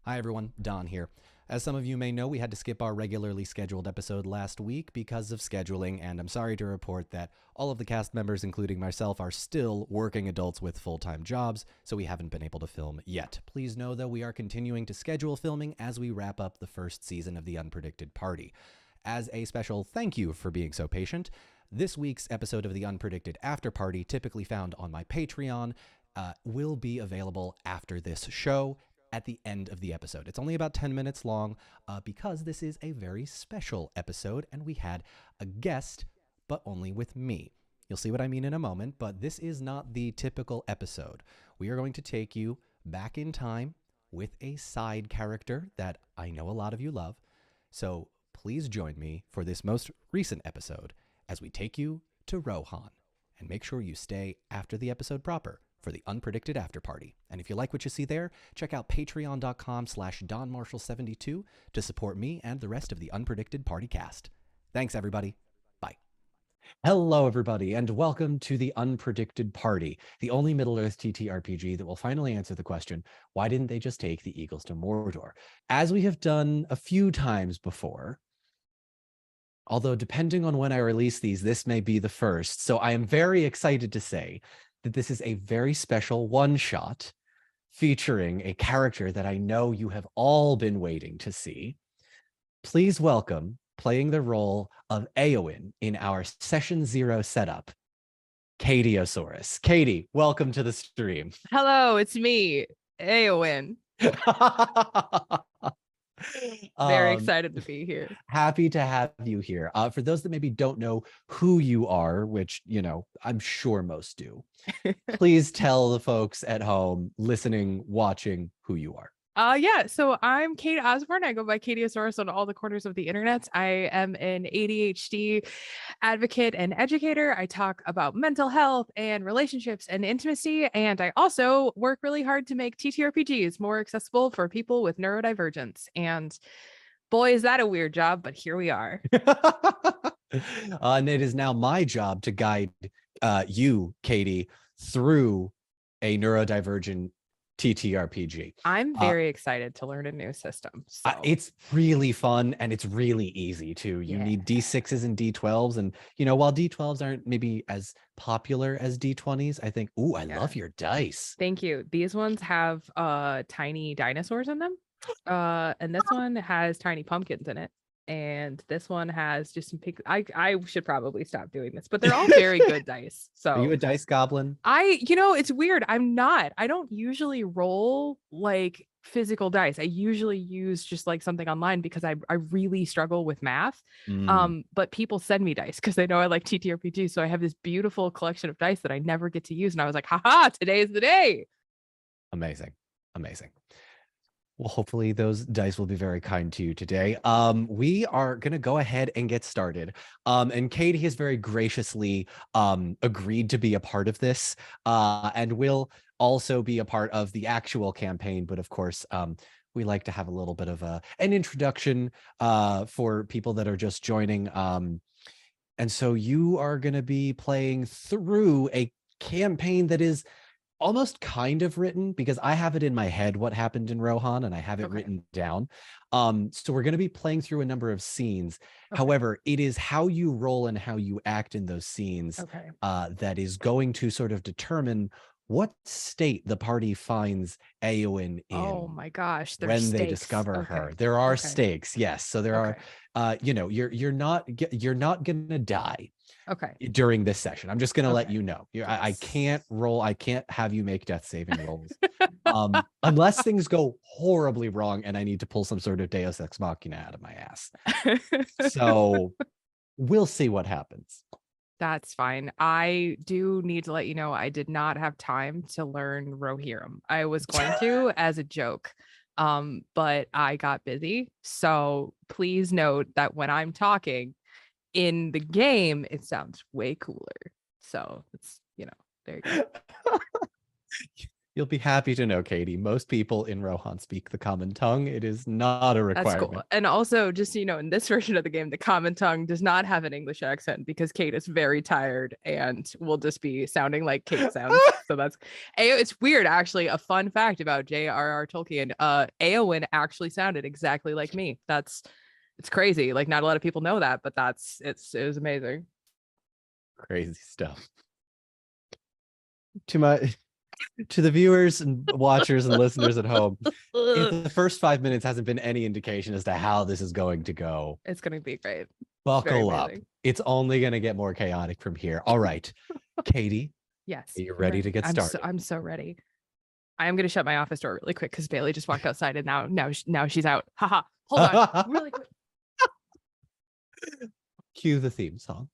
Hi everyone, Don here. As some of you may know, we had to skip our regularly scheduled episode last week because of scheduling, and I'm sorry to report that all of the cast members, including myself, are still working adults with full-time jobs, so we haven't been able to film yet. Please know, though, we are continuing to schedule filming as we wrap up the first season of the Unpredicted Party. As a special thank you for being so patient, this week's episode of the Unpredicted Afterparty, typically found on my Patreon, will be available after this show at the end of the episode. It's only about 10 minutes long because this is a very special episode and we had a guest, but only with me. You'll see what I mean in a moment, but this is not the typical episode. We are going to take you back in time with a side character that I know a lot of you love. So please join me for this most recent episode as we take you to Rohan. And make sure you stay after the episode proper for the Unpredicted Afterparty. And if you like what you see there, check out patreon.com/DonMarshall72 to support me and the rest of the Unpredicted Party cast. Thanks, everybody. Bye. Hello, everybody, and welcome to the Unpredicted Party, the only Middle-earth TTRPG that will finally answer the question, why didn't they just take the Eagles to Mordor? As we have done a few times before, although depending on when I release these, this may be the first, so I am very excited to say that this is a very special one-shot featuring a character that I know you have all been waiting to see. Please welcome, playing the role of Eowyn in our Session Zero setup, Katieosaurus. Katie, welcome to the stream. Hello, it's me, Eowyn. Very excited to be here. Happy to have you here. For those that maybe don't know who you are, which, you know, I'm sure most do, please tell the folks at home, listening, watching, who you are. Yeah, so I'm Kate Osborne. I go by Katieosaurus on all the corners of the internet. I am an ADHD advocate and educator. I talk about mental health and relationships and intimacy, and I also work really hard to make TTRPGs more accessible for people with neurodivergence. And boy, is that a weird job, but here we are. And it is now my job to guide you, Katie, through a neurodivergent TTRPG. I'm very excited to learn a new system. So. It's really fun and it's really easy too. You need D6s and D12s, and you know, while D12s aren't maybe as popular as D20s, I think, I love your dice. Thank you. These ones have tiny dinosaurs in them. And this one has tiny pumpkins in it. And this one has just some pink. I should probably stop doing this, but they're all very good dice. So are you a dice goblin? It's weird. I'm not. I don't usually roll like physical dice. I usually use just like something online because I really struggle with math. But people send me dice because they know I like TTRPG. So I have this beautiful collection of dice that I never get to use. And I was like, haha, today is the day. Amazing. Well, hopefully those dice will be very kind to you today. We are going to go ahead and get started. And Katie has very graciously agreed to be a part of this and will also be a part of the actual campaign. But of course, we like to have a little bit of an introduction for people that are just joining. And so you are going to be playing through a campaign that is almost kind of written, because I have it in my head what happened in Rohan and I have it written down. So we're going to be playing through a number of scenes. However, it is how you roll and how you act in those scenes that is going to sort of determine what state the party finds Eowyn in. Oh my gosh, when they discover her. There are stakes, yes. So there are you know, you're not gonna die during this session. I'm just gonna let you know. I can't roll, I can't have you make death saving rolls unless things go horribly wrong and I need to pull some sort of Deus Ex Machina out of my ass. So we'll see what happens. That's fine. I do need to let you know I did not have time to learn Rohirrim. I was going to as a joke, but I got busy. So please note that when I'm talking in the game, it sounds way cooler. So it's, there you go. You'll be happy to know, Katie, most people in Rohan speak the common tongue. It is not a That's requirement. cool. And also, just so you know, in this version of the game, the common tongue does not have an English accent because Kate is very tired and will just be sounding like Kate sounds. So it's weird, actually. A fun fact about J.R.R. Tolkien, Eowyn actually sounded exactly like me. It's crazy. Like, not a lot of people know that, but it was amazing. Crazy stuff. To the viewers and watchers and listeners at home, if the first 5 minutes hasn't been any indication as to how this is going to go, it's going to be great. Buckle up. It's only going to get more chaotic from here. All right, Katie. Yes. Are you ready to get started? I'm so ready. I am going to shut my office door really quick because Bailey just walked outside and now she's out. Haha. Hold on. Really quick. Cue the theme song.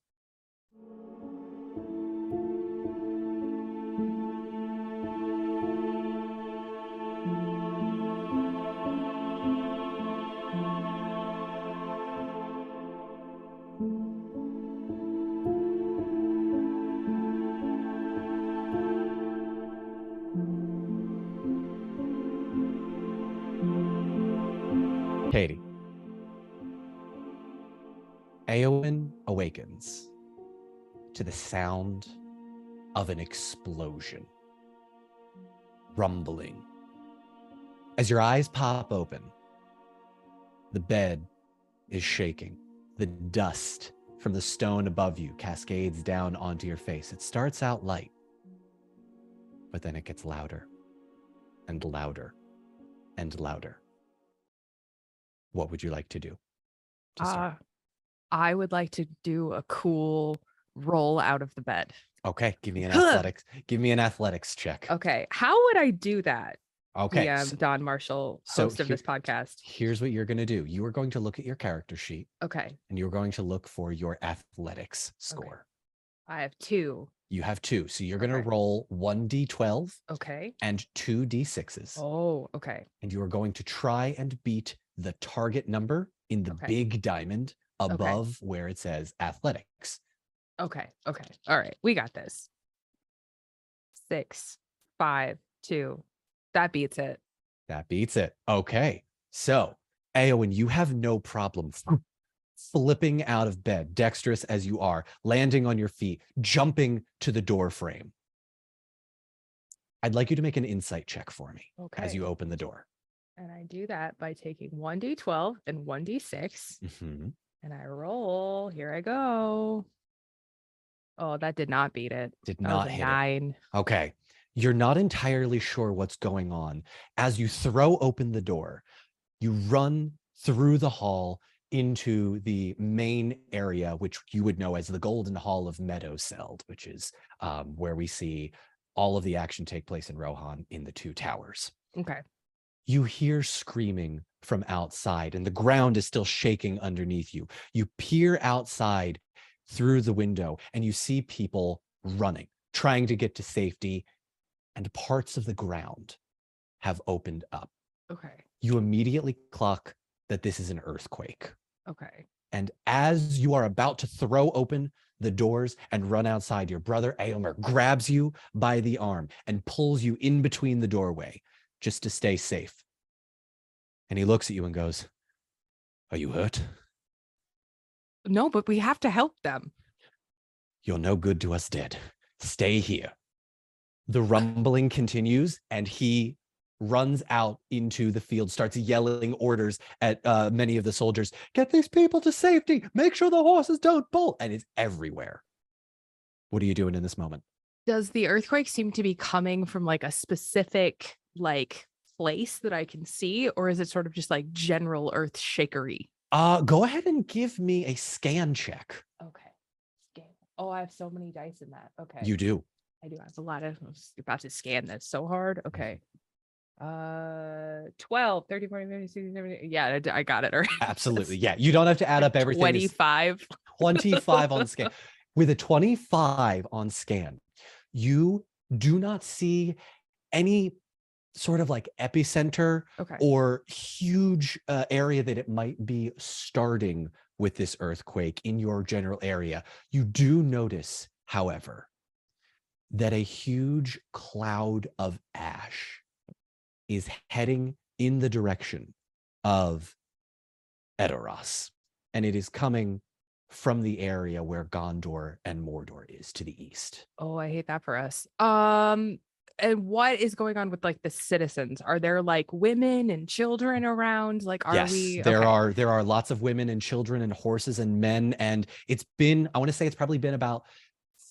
Katie. Eowyn awakens to the sound of an explosion. Rumbling. As your eyes pop open, the bed is shaking. The dust from the stone above you cascades down onto your face. It starts out light, but then it gets louder and louder and louder. What would you like to do to start? I would like to do a cool roll out of the bed. Okay, give me an athletics. Give me an athletics check. Okay, how would I do that? Okay, DM Don Marshall, host of this podcast. Here's what you're going to do. You are going to look at your character sheet. Okay. And you're going to look for your athletics score. Okay. I have 2. You have 2. So you're going to roll 1d12. Okay. And 2d6s. Oh, okay. And you are going to try and beat the target number in the big diamond above where it says athletics. Okay. Okay. All right. We got this. 6, 5, 2. That beats it. That beats it. Okay. So, Eowyn, you have no problem flipping out of bed, dexterous as you are, landing on your feet, jumping to the door frame. I'd like you to make an insight check for me as you open the door. And I do that by taking 1d12 and 1d6. Mm-hmm. And I roll. Here I go. Oh, that did not beat it. Did not hit 9. It. Okay. You're not entirely sure what's going on. As you throw open the door, you run through the hall into the main area, which you would know as the Golden Hall of Meadowseld, which is where we see all of the action take place in Rohan in the 2 towers. Okay. You hear screaming from outside, and the ground is still shaking underneath you. You peer outside through the window, and you see people running, trying to get to safety, and parts of the ground have opened up. Okay. You immediately clock that this is an earthquake. Okay. And as you are about to throw open the doors and run outside, your brother Eomer grabs you by the arm and pulls you in between the doorway just to stay safe. And he looks at you and goes, "Are you hurt?" No, but we have to help them. "You're no good to us dead. Stay here." The rumbling continues, and he runs out into the field, starts yelling orders at many of the soldiers. "Get these people to safety. Make sure the horses don't bolt." And it's everywhere. What are you doing in this moment? Does the earthquake seem to be coming from like a specific place that I can see, or is it sort of just like general earth shakery? Go ahead and give me a scan check. Okay. Scan. Oh, I have so many dice in that. Okay. You do. I do have a lot of. I'm about to scan this so hard. Okay. 12, 30, 40, 50, 60, 70. Yeah, I got it. Right. Absolutely. Yeah. You don't have to add up everything. 25. 25 on scan. With a 25 on scan, you do not see any sort of like epicenter or huge area that it might be starting with this earthquake in your general area. You do notice, however, that a huge cloud of ash is heading in the direction of Edoras, and it is coming from the area where Gondor and Mordor is to the east. Oh, I hate that for us. And what is going on with like the citizens? Are there like women and children around? Like, are Yes, we there okay? there are lots of women and children and horses and men, and it's been, I want to say it's probably been about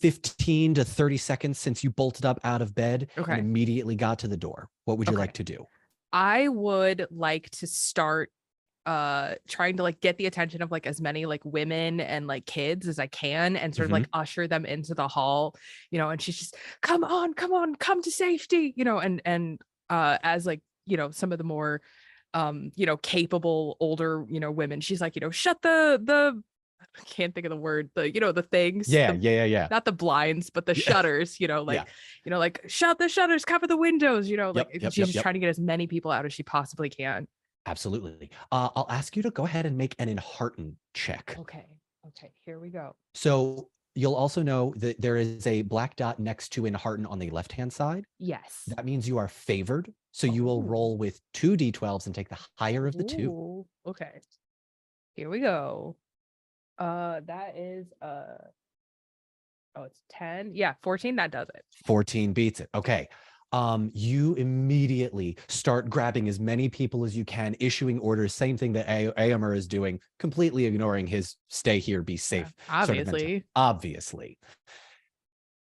15 to 30 seconds since you bolted up out of bed and Okay. immediately got to the door. What would you Okay. like to do? I would like to start trying to like get the attention of like as many like women and like kids as I can and sort of like usher them into the hall, and she's just come on, come to safety, and as like, some of the more capable older, women, she's like, shut the I can't think of the word, the things, Yeah. not the blinds, but the Yeah. shutters, Yeah. like shut the shutters, cover the windows, like she's just Yep. trying to get as many people out as she possibly can. Absolutely. I'll ask you to go ahead and make an enhearten check. Okay. Okay. Here we go. So you'll also know that there is a black dot next to enhearten on the left-hand side. Yes. That means you are favored. So you will Oh. roll with 2 d12s and take the higher of the two. Ooh, okay. Here we go. That is it's 10. Yeah, 14. That does it. 14 beats it. Okay. You immediately start grabbing as many people as you can, issuing orders, same thing that Aomer is doing, completely ignoring his stay here, be safe. Yeah, sort of mentality. Obviously.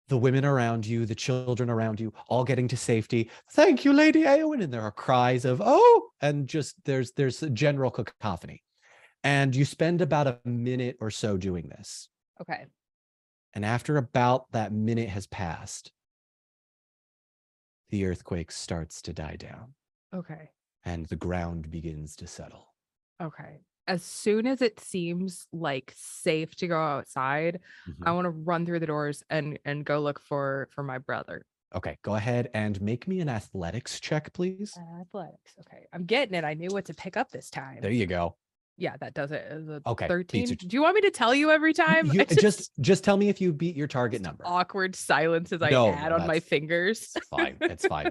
The women around you, the children around you, all getting to safety. Thank you, Lady Eowyn. And there are cries of, oh, and just there's a general cacophony. And you spend about a minute or so doing this. Okay. And after about that minute has passed, the earthquake starts to die down. Okay. And the ground begins to settle. Okay. As soon as it seems like safe to go outside, I want to run through the doors and go look for my brother. Okay, go ahead and make me an athletics check, please. Athletics. Okay. I'm getting it. I knew what to pick up this time. There you go. Yeah, that does it. Okay. 13. Do you want me to tell you every time? You just tell me if you beat your target number. Awkward silence as I add on my fingers. It's fine. It's fine.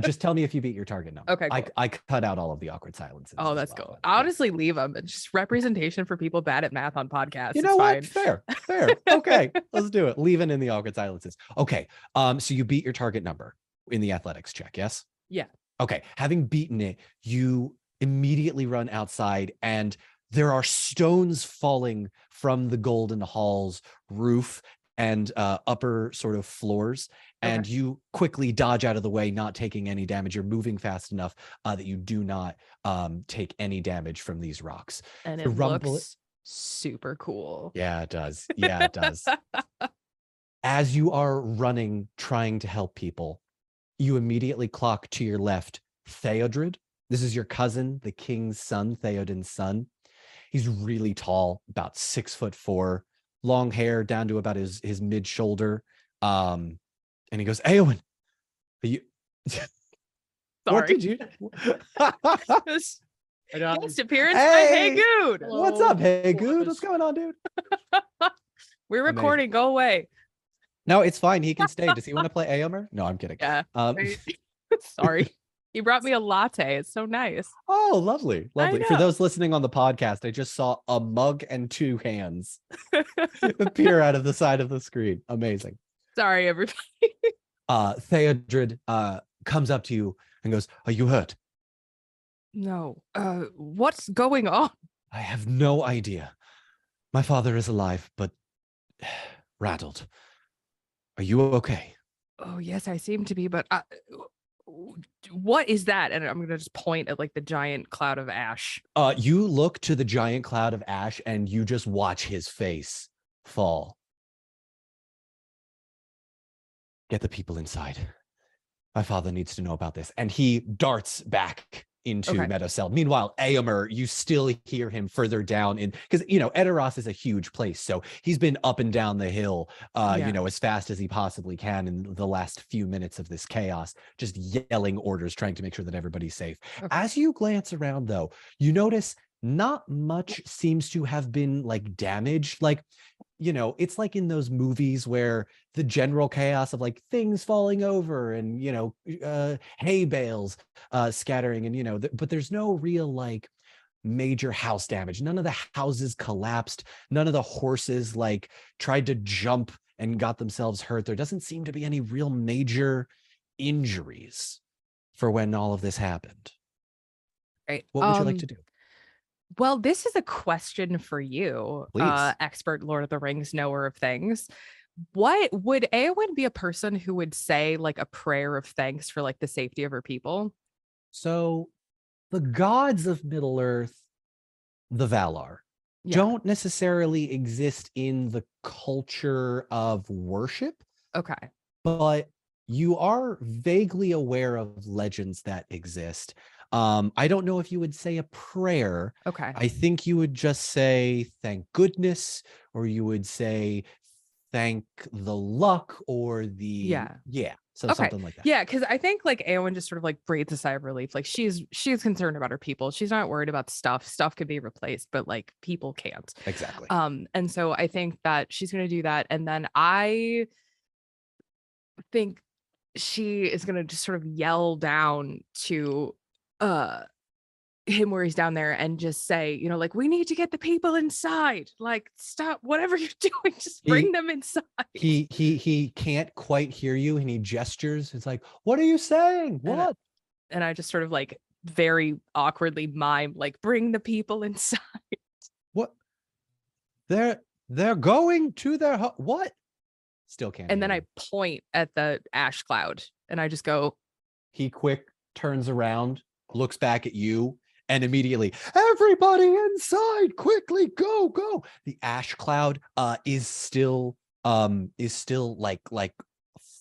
Just tell me if you beat your target number. Okay, cool. I cut out all of the awkward silences. Oh, that's cool. I honestly leave them. It's just representation for people bad at math on podcasts. You know what? Fair. Okay, let's do it. Leaving in the awkward silences. Okay. So you beat your target number in the athletics check, yes? Yeah. Okay. Having beaten it, you immediately run outside and there are stones falling from the Golden Hall's roof and upper sort of floors. And you quickly dodge out of the way, not taking any damage. You're moving fast enough that you do not take any damage from these rocks. And it looks super cool. Yeah, it does. Yeah, it does. As you are running, trying to help people, you immediately clock to your left Theodred. This is your cousin, the king's son, Theoden's son. He's really tall, about 6'4", long hair down to about his mid shoulder. And he goes, Eowyn, are you? Sorry. What did you? Guest appearance by Hey Good. What's up, Hey Good? What's going on, dude? We're recording. Go away. No, it's fine. He can stay. Does he want to play Eomer? No, I'm kidding. Yeah. Sorry. He brought me a latte. It's so nice. Oh, lovely. For those listening on the podcast, I just saw a mug and 2 hands appear out of the side of the screen. Amazing. Sorry, everybody. Theodred comes up to you and goes, are you hurt? No. What's going on? I have no idea. My father is alive, but rattled. Are you okay? Oh, yes, I seem to be, but what is that? And I'm going to just point at like the giant cloud of ash. You look to the giant cloud of ash and you just watch his face fall. Get the people inside. My father needs to know about this. And he darts back into Meadowcell. Meanwhile, Eomer, you still hear him further down in, because Edoras is a huge place, so he's been up and down the hill as fast as he possibly can in the last few minutes of this chaos, just yelling orders, trying to make sure that everybody's safe. As you glance around, though, you notice not much seems to have been like damaged. Like it's like in those movies where the general chaos of like things falling over and, hay bales scattering and, but there's no real like major house damage. None of the houses collapsed. None of the horses like tried to jump and got themselves hurt. There doesn't seem to be any real major injuries for when all of this happened. Right. What would you like to do? Well, this is a question for you, Please. expert Lord of the Rings knower of things. What would Eowyn be a person who would say like a prayer of thanks for like the safety of her people? So the gods of Middle Earth, the Valar, Yeah. don't necessarily exist in the culture of worship, Okay. but you are vaguely aware of legends that exist. I don't know if you would say a prayer. Okay. I think you would just say thank goodness, or you would say thank the luck or the so Okay. something like that. Yeah, because I think like Eowyn just sort of like breathes a sigh of relief. Like she's concerned about her people. She's not worried about stuff. Stuff could be replaced, but like people can't. Exactly. And so I think that she's gonna do that. And then I think she is gonna just sort of yell down to uh him where he's down there and just say, like, we need to get the people inside. Like, stop whatever you're doing, just bring them inside. He can't quite hear you and he gestures. It's like, what are you saying? What? And I just sort of like very awkwardly mime, like, bring the people inside. What? They're going to their what? Still can't. And then I point at the ash cloud and I just go. He quick turns around, looks back at you, and immediately, everybody inside, quickly, go, go. The ash cloud is still like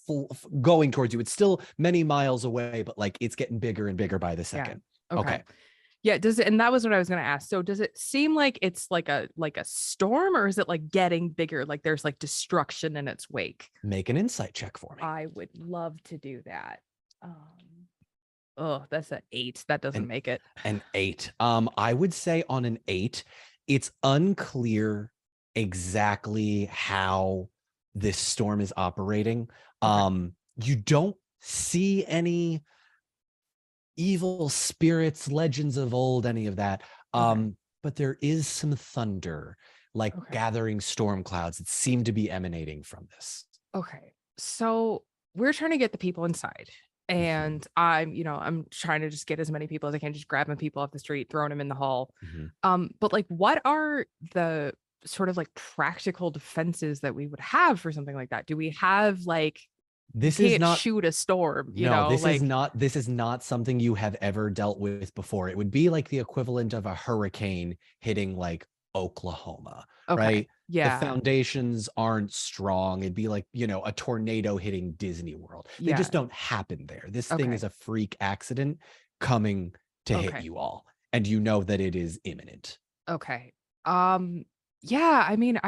full going towards you. It's still many miles away, but like it's getting bigger and bigger by the second. Yeah. Okay. Yeah, does it, and that was what I was going to ask. So does it seem like it's like a storm, or is it like getting bigger, like there's like destruction in its wake? Make an insight check for me. I would love to do that. Oh, that's an 8. That doesn't make it. An 8. I would say on an 8, it's unclear exactly how this storm is operating. Okay. You don't see any evil spirits, legends of old, any of that. But there is some thunder, like gathering storm clouds that seem to be emanating from this. Okay. So we're trying to get the people inside. And I'm trying to just get as many people as I can, just grabbing people off the street, throwing them in the hall. But like, what are the sort of like practical defenses that we would have for something like that? Do we have like, this is not shoot a storm, this is not something you have ever dealt with before. It would be like the equivalent of a hurricane hitting like Oklahoma, right? Yeah. The foundations aren't strong. It'd be like, a tornado hitting Disney World. They just don't happen there. This thing is a freak accident coming to hit you all. And you know that it is imminent. Okay. Yeah, I mean,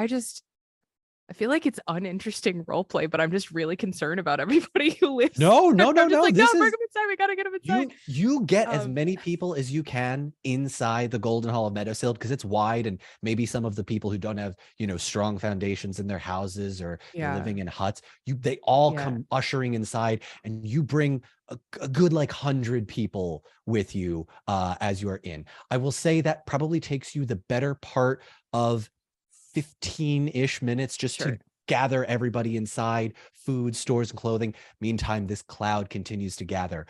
I feel like it's uninteresting role play, but I'm just really concerned about everybody who lives. No. Like, bring them inside. We gotta get them inside. You get as many people as you can inside the Golden Hall of Meadowsill because it's wide, and maybe some of the people who don't have strong foundations in their houses or living in huts, they all come ushering inside, and you bring a good like 100 people with you as you are in. I will say that probably takes you the better part of 15-ish minutes just to gather everybody inside, food, stores, and clothing. Meantime, this cloud continues to gather.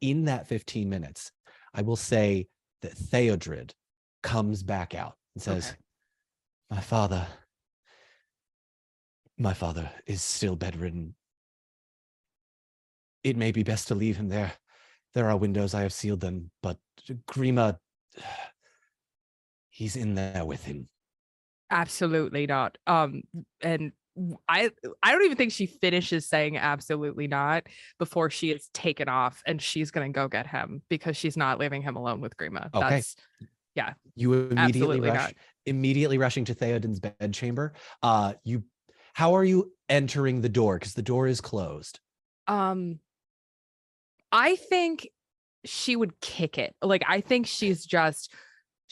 In that 15 minutes, I will say that Theodred comes back out and says, my father is still bedridden. It may be best to leave him there. There are windows, I have sealed them, but Grima, he's in there with him. Absolutely not. And I don't even think she finishes saying absolutely not before she is taken off, and she's gonna go get him because she's not leaving him alone with Grima. Okay. You immediately rushing to Theoden's bedchamber. How are you entering the door? Because the door is closed. I think she would kick it. Like, I think she's just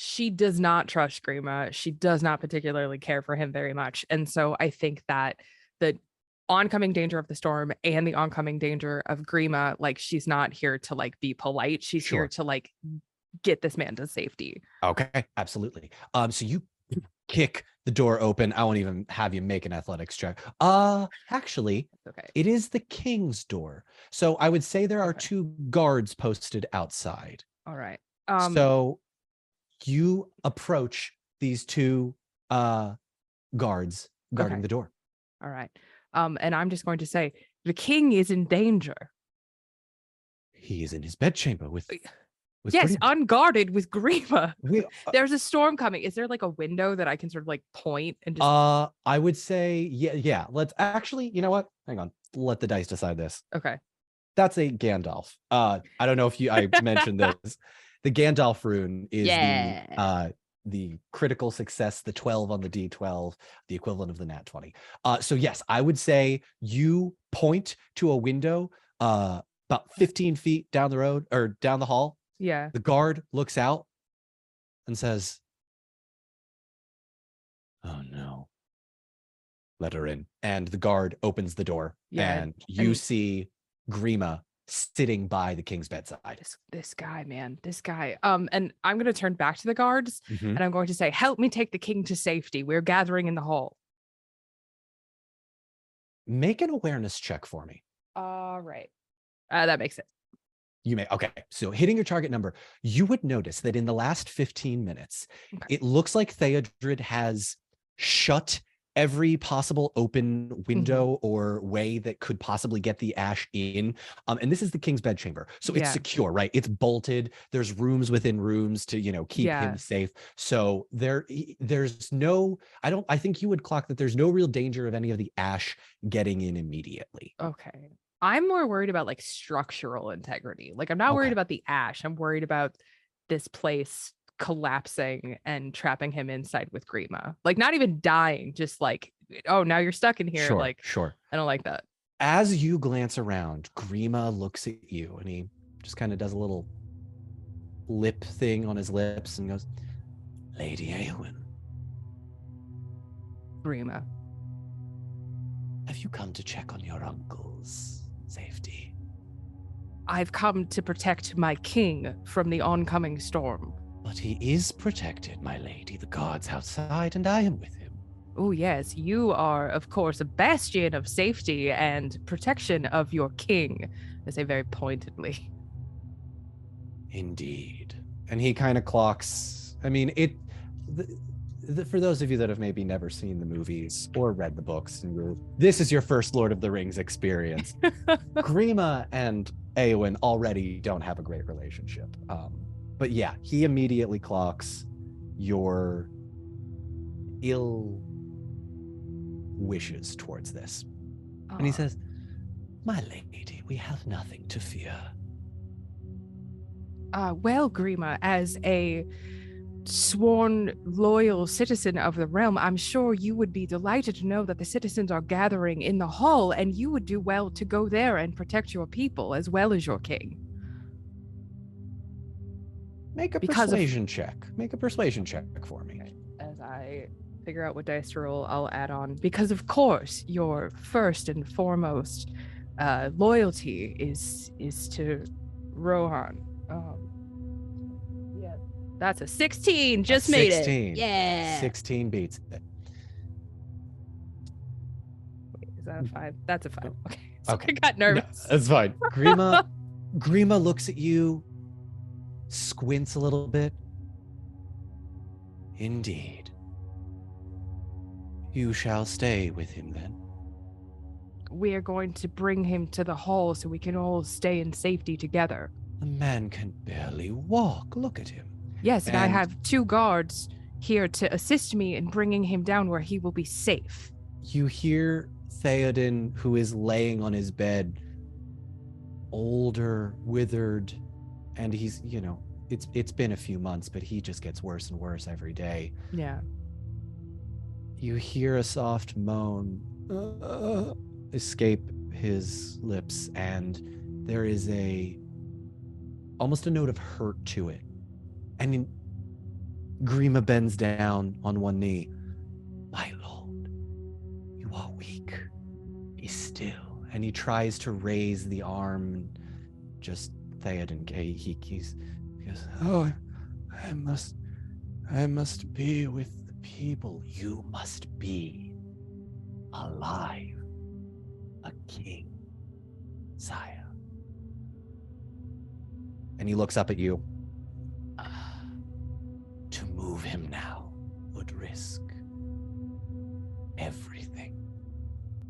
she does not trust Grima. She does not particularly care for him very much. And so I think that the oncoming danger of the storm and the oncoming danger of Grima, like she's not here to like be polite. She's here Sure. to like get this man to safety. Okay, absolutely. So you kick the door open. I won't even have you make an athletics check. Actually, Okay. it is the king's door. So I would say there are Okay. 2 guards posted outside. All right. So you approach these 2 guards guarding Okay. the door. All right. And I'm just going to say the king is in danger. He is in his bedchamber with Yes, Grima. unguarded with Grima. We, There's a storm coming. Is there like a window that I can sort of like point and just I would say yeah. Let's actually, you know what? Hang on. Let the dice decide this. okay. That's a Gandalf. I don't know if I mentioned this. The Gandalf rune is the critical success, the 12 on the D12, the equivalent of the nat 20. So yes, I would say you point to a window about 15 feet down the road or down the hall. Yeah. The guard looks out and says, "Oh no. Let her in." And the guard opens the door, and you see Grima sitting by the king's bedside. This guy, man, this guy. And I'm gonna turn back to the guards Mhm. and I'm going to say, help me take the king to safety. We're gathering in the hall. Make an awareness check for me. All right. That makes it. You may. Okay. So hitting your target number, you would notice that in the last 15 minutes, it looks like Theodred has shut every possible open window or way that could possibly get the ash in. And this is the king's bedchamber. So it's secure, right? It's bolted. There's rooms within rooms to, keep him safe. So there's no, I think you would clock that there's no real danger of any of the ash getting in immediately. Okay. I'm more worried about like structural integrity. Like I'm not worried about the ash. I'm worried about this place collapsing and trapping him inside with Grima. Like not even dying, just like, oh, now you're stuck in here. Sure. I don't like that. As you glance around, Grima looks at you and he just kind of does a little lip thing on his lips and goes, "Lady Eowyn." Grima. "Have you come to check on your uncle's safety?" "I've come to protect my king from the oncoming storm." "But he is protected, my lady. The guard's outside and I am with him." "Oh, yes, you are, of course, a bastion of safety and protection of your king," I say very pointedly. "Indeed." And he kind of clocks. I mean, for those of you that have maybe never seen the movies or read the books, and this is your first Lord of the Rings experience, Grima and Eowyn already don't have a great relationship. But yeah, he immediately clocks your ill wishes towards this. And he says, "My lady, we have nothing to fear." Well, Grima, as a sworn loyal citizen of the realm, I'm sure you would be delighted to know that the citizens are gathering in the hall, and you would do well to go there and protect your people as well as your king. Make a persuasion check. Make a persuasion check for me. Okay. As I figure out what dice to roll, I'll add on, because of course your first and foremost loyalty is to Rohan. Yeah, that's a 16. Just made 16. it. Yeah. 16 beats. Wait, is that a 5? That's a 5. Okay. Okay. I got nervous. No, that's fine. Grima looks at you, squints a little bit. "Indeed. You shall stay with him then." We are going to bring him to the hall so we can all stay in safety together. "The man can barely walk. Look at him." Yes, and I have 2 guards here to assist me in bringing him down where he will be safe. You hear Theoden, who is laying on his bed, older, withered, and he's, it's been a few months, but he just gets worse and worse every day. Yeah. You hear a soft moan escape his lips, and there is almost a note of hurt to it. And Grima bends down on one knee. My lord, you are weak. Be still. And he tries to raise the arm. Just Theoden, he goes, oh, I must be with the people. You must be alive. A king, sire. And he looks up at you. To move him now would risk everything.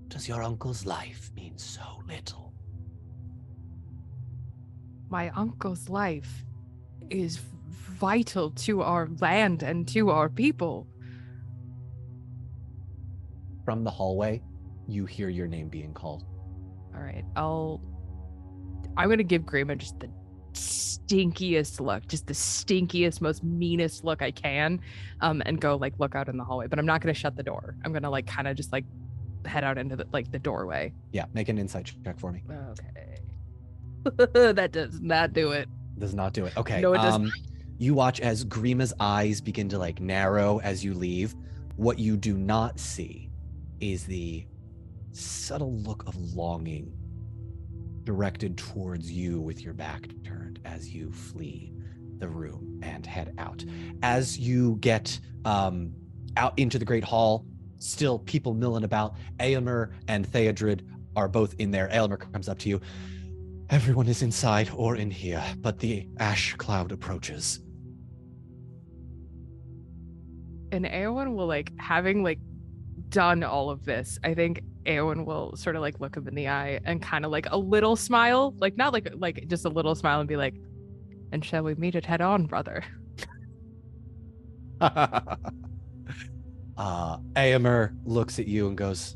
Does your uncle's life mean so little? My uncle's life is vital to our land and to our people. From the hallway, you hear your name being called. All right, I'm going to give Grima just the stinkiest look, just the stinkiest, most meanest look I can, and go like look out in the hallway. But I'm not going to shut the door. I'm going to like kind of just like head out into the doorway. Yeah, make an insight check for me. Okay. That does not do it. Does not do it. Okay. No, it does not. You watch as Grima's eyes begin to like narrow as you leave. What you do not see is the subtle look of longing directed towards you with your back turned as you flee the room and head out. As you get out into the Great Hall, still people milling about. Eomer and Theodred are both in there. Eomer comes up to you. Everyone is inside or in here, but the ash cloud approaches. And Eowyn will like, having like done all of this, I think Eowyn will sort of like look him in the eye and kind of like a little smile, like not like just a little smile, and be like, and shall we meet it head on, brother? Eomer looks at you and goes,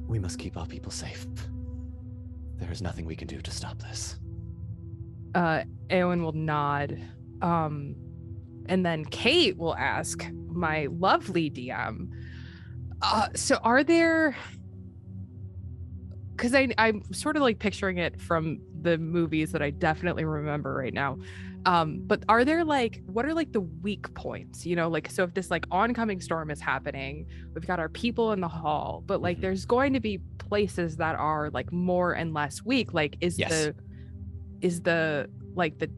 we must keep our people safe. There is nothing we can do to stop this. Eowyn will nod. And then Kate will ask my lovely DM, so are there, because I'm sort of like picturing it from the movies that I definitely remember right now, but are there like, what are like the weak points, you know, like, so if this like oncoming storm is happening, we've got our people in the hall, but like there's going to be places that are like more and less weak, like is the like the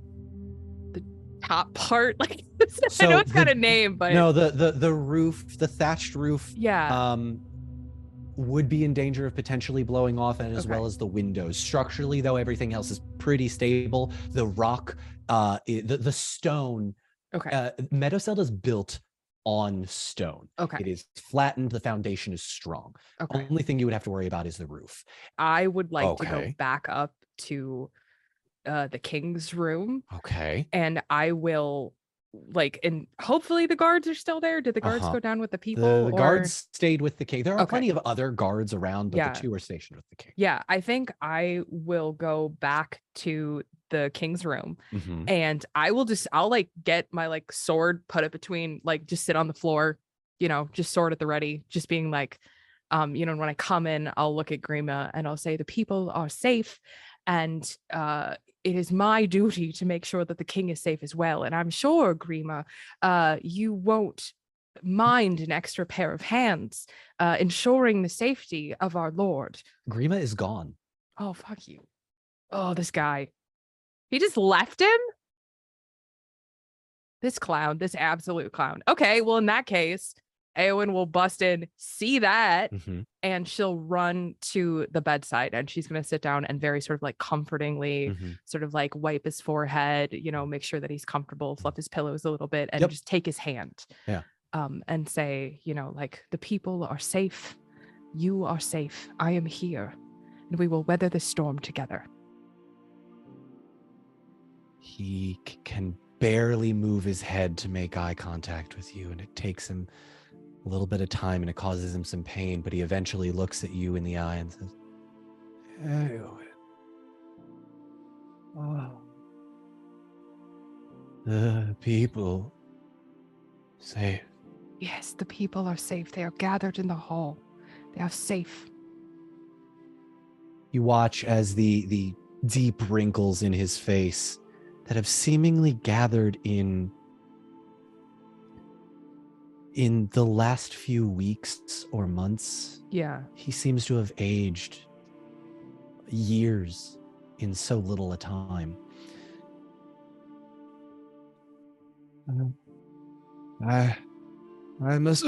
top part, like so I know it's got a name, but no, the roof, the thatched roof, would be in danger of potentially blowing off, and as well as the windows. Structurally, though, everything else is pretty stable. The rock, the stone. Meadowseld is built on stone. It is flattened. The foundation is strong. Only thing you would have to worry about is the roof. I would like to go back up to the king's room. And I will like, and hopefully the guards are still there. Did the guards go down with the people? The guards stayed with the king. There are plenty of other guards around, but the two are stationed with the king. Yeah, I think I will go back to the king's room, and I'll like get my like sword, put it between, like just sit on the floor, you know, just sword at the ready, just being like, you know, when I come in, I'll look at Grima and I'll say the people are safe, and it is my duty to make sure that the king is safe as well. And I'm sure, Grima, you won't mind an extra pair of hands ensuring the safety of our lord. Grima is gone. Oh, fuck you. Oh, this guy. He just left him? This clown, this absolute clown. Okay, well, in that case, Eowyn will bust in, see that, and she'll run to the bedside, and she's going to sit down and very sort of like comfortingly sort of like wipe his forehead, you know, make sure that he's comfortable, fluff his pillows a little bit, and just take his hand. And say, you know, like, the people are safe. You are safe. I am here, and we will weather this storm together. He can barely move his head to make eye contact with you, and it takes him a little bit of time, and it causes him some pain, but he eventually looks at you in the eye and says, hey, the people safe. Yes, the people are safe. They are gathered in the hall. They are safe. You watch as the deep wrinkles in his face that have seemingly gathered in the last few weeks or months. Yeah. He seems to have aged years in so little a time. I must.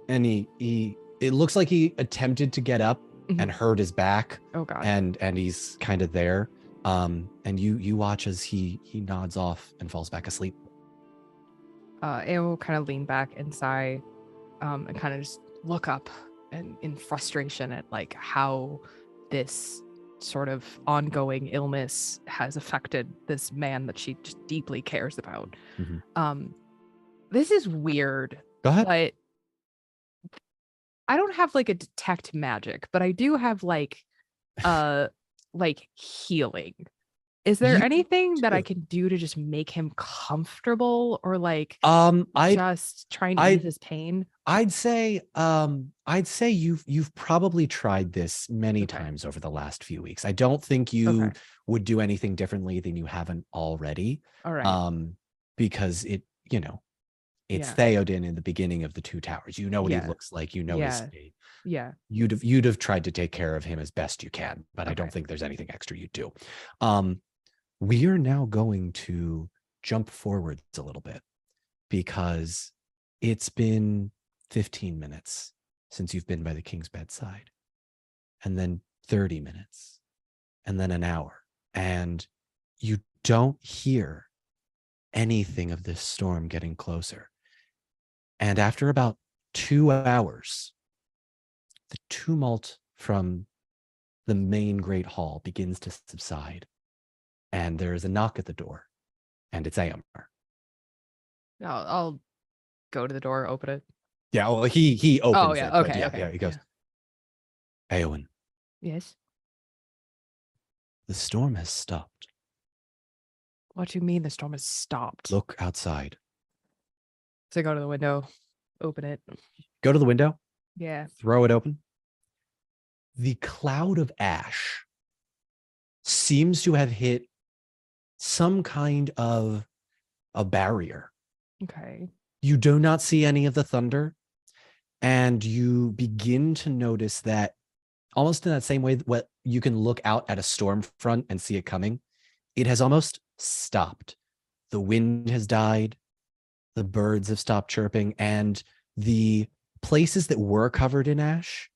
And he. It looks like he attempted to get up and hurt his back. Oh God. And he's kind of there. And you watch as he nods off and falls back asleep. It will kind of lean back and sigh, and kind of just look up and in frustration at like how this sort of ongoing illness has affected this man that she just deeply cares about. This is weird. Go ahead. But I don't have like a detect magic, but I do have like healing. Is there anything that I can do to just make him comfortable, or like just trying to ease his pain? I'd say you've probably tried this many times over the last few weeks. I don't think you would do anything differently than you haven't already. All right. Because it's Theoden in the beginning of the Two Towers. You know what he looks like. You know his state. Yeah. You'd have tried to take care of him as best you can, but I don't think there's anything extra you'd do. We are now going to jump forwards a little bit because it's been 15 minutes since you've been by the king's bedside, and then 30 minutes, and then an hour, and you don't hear anything of this storm getting closer. And after about 2 hours, the tumult from the main great hall begins to subside, and there is a knock at the door, and it's Aomer. I'll go to the door, open it. Yeah, well, he opens it. Okay. He goes, Eowyn. Yes? The storm has stopped. What do you mean the storm has stopped? Look outside. So I go to the window, open it. Go to the window. Yeah. Throw it open. The cloud of ash seems to have hit some kind of a barrier. Okay. You do not see any of the thunder, and you begin to notice that almost in that same way that you can look out at a storm front and see it coming, it has almost stopped. The wind has died, the birds have stopped chirping, and the places that were covered in ash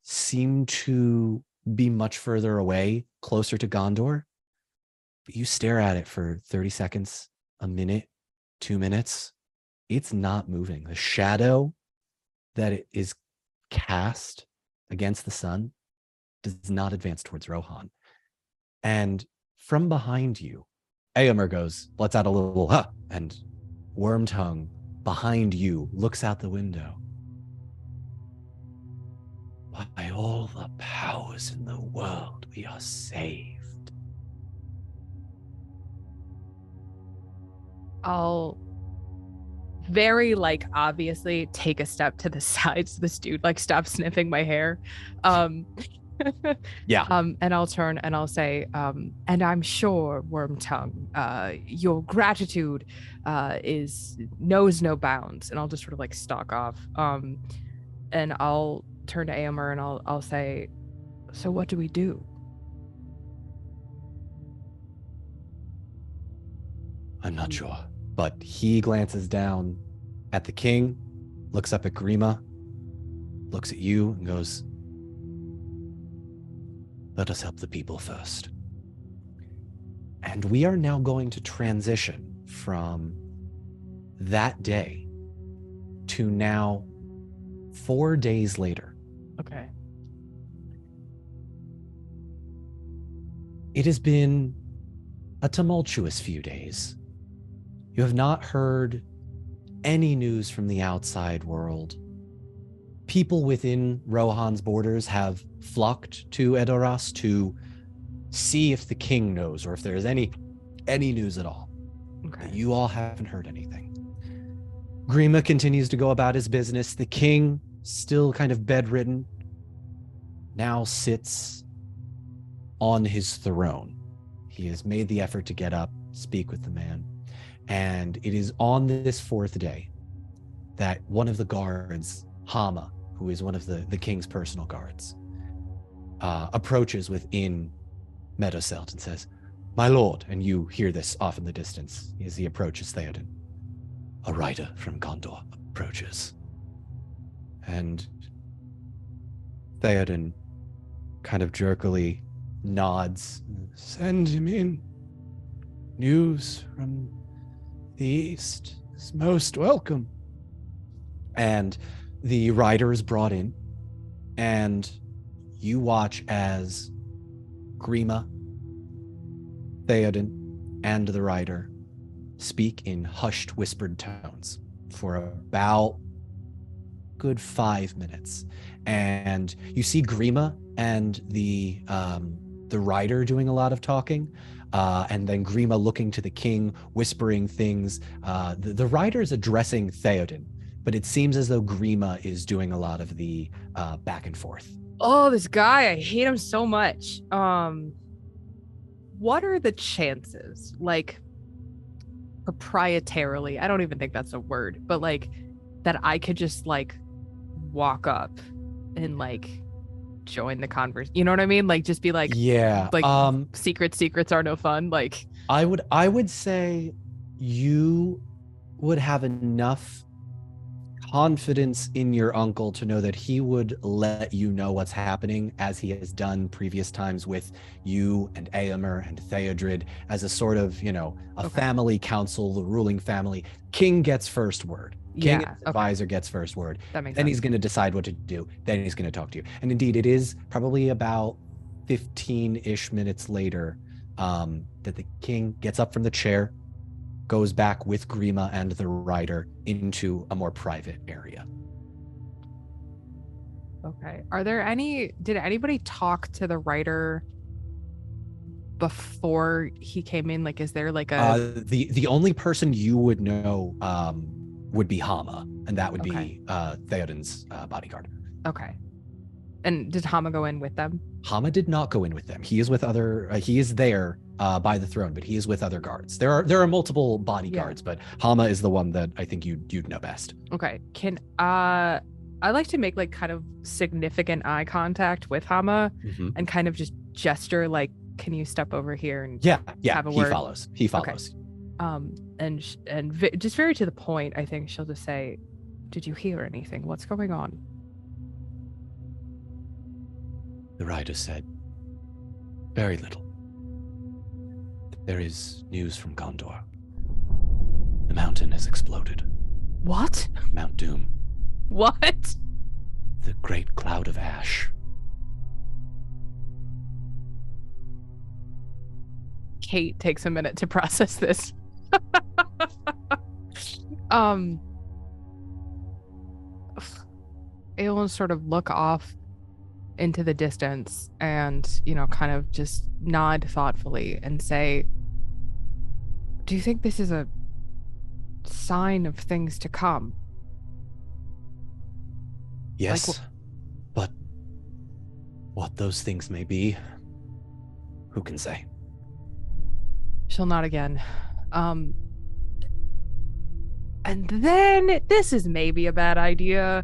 seem to be much further away, closer to Gondor. But you stare at it for 30 seconds, a minute, 2 minutes. It's not moving. The shadow that it is cast against the sun does not advance towards Rohan. And from behind you, Eomer goes, lets out a little, huh, and Wormtongue behind you looks out the window. By all the powers in the world, we are saved. I'll very obviously take a step to the side so this dude stops sniffing my hair. Yeah. And I'll turn and I'll say, and I'm sure, Wormtongue, your gratitude knows no bounds. And I'll just sort of stalk off. And I'll turn to Eomer and I'll say, so what do we do? I'm not sure. But he glances down at the king, looks up at Grima, looks at you, and goes, let us help the people first. And we are now going to transition from that day to now 4 days later. Okay. It has been a tumultuous few days. You have not heard any news from the outside world. People within Rohan's borders have flocked to Edoras to see if the king knows or if there is any news at all. Okay. But you all haven't heard anything. Grima continues to go about his business. The king, still kind of bedridden, now sits on his throne. He has made the effort to get up, speak with the man. And it is on this fourth day that one of the guards, Hama, who is one of the king's personal guards, approaches within Meadowselt and says, "My lord," and you hear this off in the distance as he approaches Theoden. "A rider from Gondor approaches." And Theoden kind of jerkily nods. "Send him in. News from the east is most welcome." And the rider is brought in, and you watch as Grima, Theoden, and the rider speak in hushed, whispered tones for about good 5 minutes. And you see Grima and the rider doing a lot of talking, and then Grima looking to the king, whispering things. The rider is addressing Theoden, but it seems as though Grima is doing a lot of the back and forth. Oh, this guy, I hate him so much. What are the chances, like, proprietarily, I don't even think that's a word, but like, that I could just like walk up and like join the converse, you know what I mean? Like, just be like, yeah, like, secrets are no fun. Like, I would say you would have enough confidence in your uncle to know that he would let you know what's happening, as he has done previous times with you and Aomer and Theodred, as a sort of, a family council, the ruling family. King gets first word. King advisor gets first word. That makes then sense. He's going to decide what to do. Then he's going to talk to you. And indeed, it is probably about 15-ish minutes later that the king gets up from the chair, goes back with Grima and the rider into a more private area. Okay. Did anybody talk to the rider before he came in? Like, is there like the only person you would know would be Hama, and that would be Theoden's bodyguard. Okay. And did Hama go in with them? Hama did not go in with them. He is with other. He is there by the throne, but he is with other guards. There are multiple bodyguards, but Hama is the one that I think you'd know best. Okay. Can I like to make like kind of significant eye contact with Hama and kind of just gesture like, "Can you step over here and have a word?" He follows. Okay. Just very to the point, I think she'll just say, "Did you hear anything? What's going on?" The rider said, "Very little. There is news from Gondor. The mountain has exploded." What? Mount Doom. What? The great cloud of ash. Kate takes a minute to process this. Aelin sort of look off into the distance and, kind of just nod thoughtfully and say, "Do you think this is a sign of things to come?" Yes, but what those things may be, who can say? She'll nod again. And then, this is maybe a bad idea,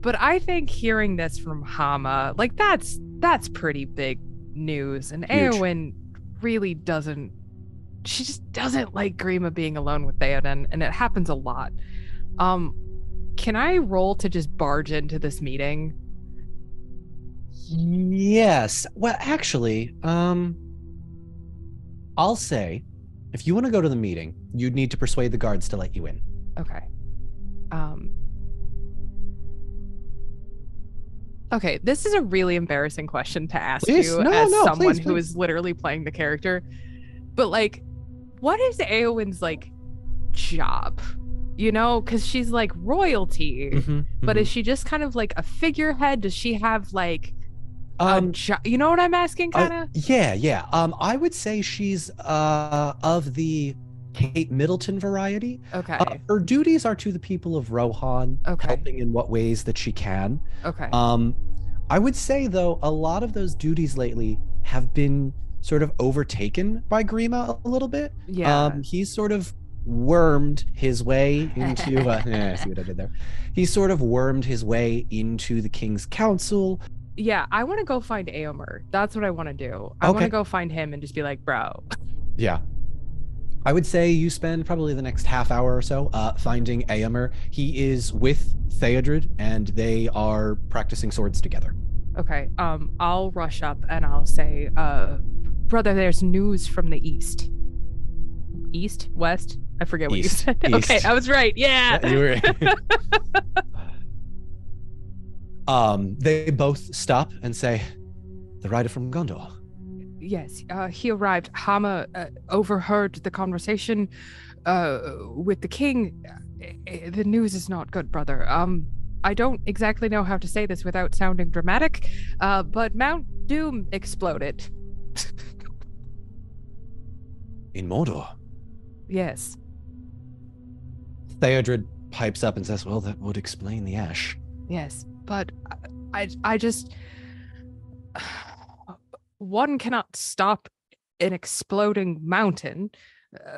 but I think hearing this from Hama, like, that's pretty big news. And Eowyn really she just doesn't like Grima being alone with Theoden, and it happens a lot. Can I roll to just barge into this meeting? Yes. Well, actually, I'll say, if you want to go to the meeting, you'd need to persuade the guards to let you in. Okay. Okay, this is a really embarrassing question to ask someone who is literally playing the character. But like, what is Eowyn's like job? Because she's like royalty, but is she just kind of like a figurehead? Does she have like you know what I'm asking, kind of? Yeah. I would say she's of the Kate Middleton variety. Okay. Her duties are to the people of Rohan, helping in what ways that she can. Okay. I would say, though, a lot of those duties lately have been sort of overtaken by Grima a little bit. Yeah. He's sort of wormed his way into see what I did there. He's sort of wormed his way into the king's council. Yeah, I want to go find Aomer. That's what I want to do. I want to Okay. go find him and just be like, bro. Yeah. I would say you spend probably the next half hour or so finding Aomer. He is with Theodred, and they are practicing swords together. Okay. I'll rush up and I'll say, brother, there's news from the east. East? West? I forget what you East. said. East. Okay, I was right. Yeah. You were. They both stop and say, "The rider from Gondor." Yes, he arrived. Hama overheard the conversation with the king. The news is not good, brother. I don't exactly know how to say this without sounding dramatic, but Mount Doom exploded. In Mordor. Yes. Theodred pipes up and says, "Well, that would explain the ash." Yes, but I just one cannot stop an exploding mountain.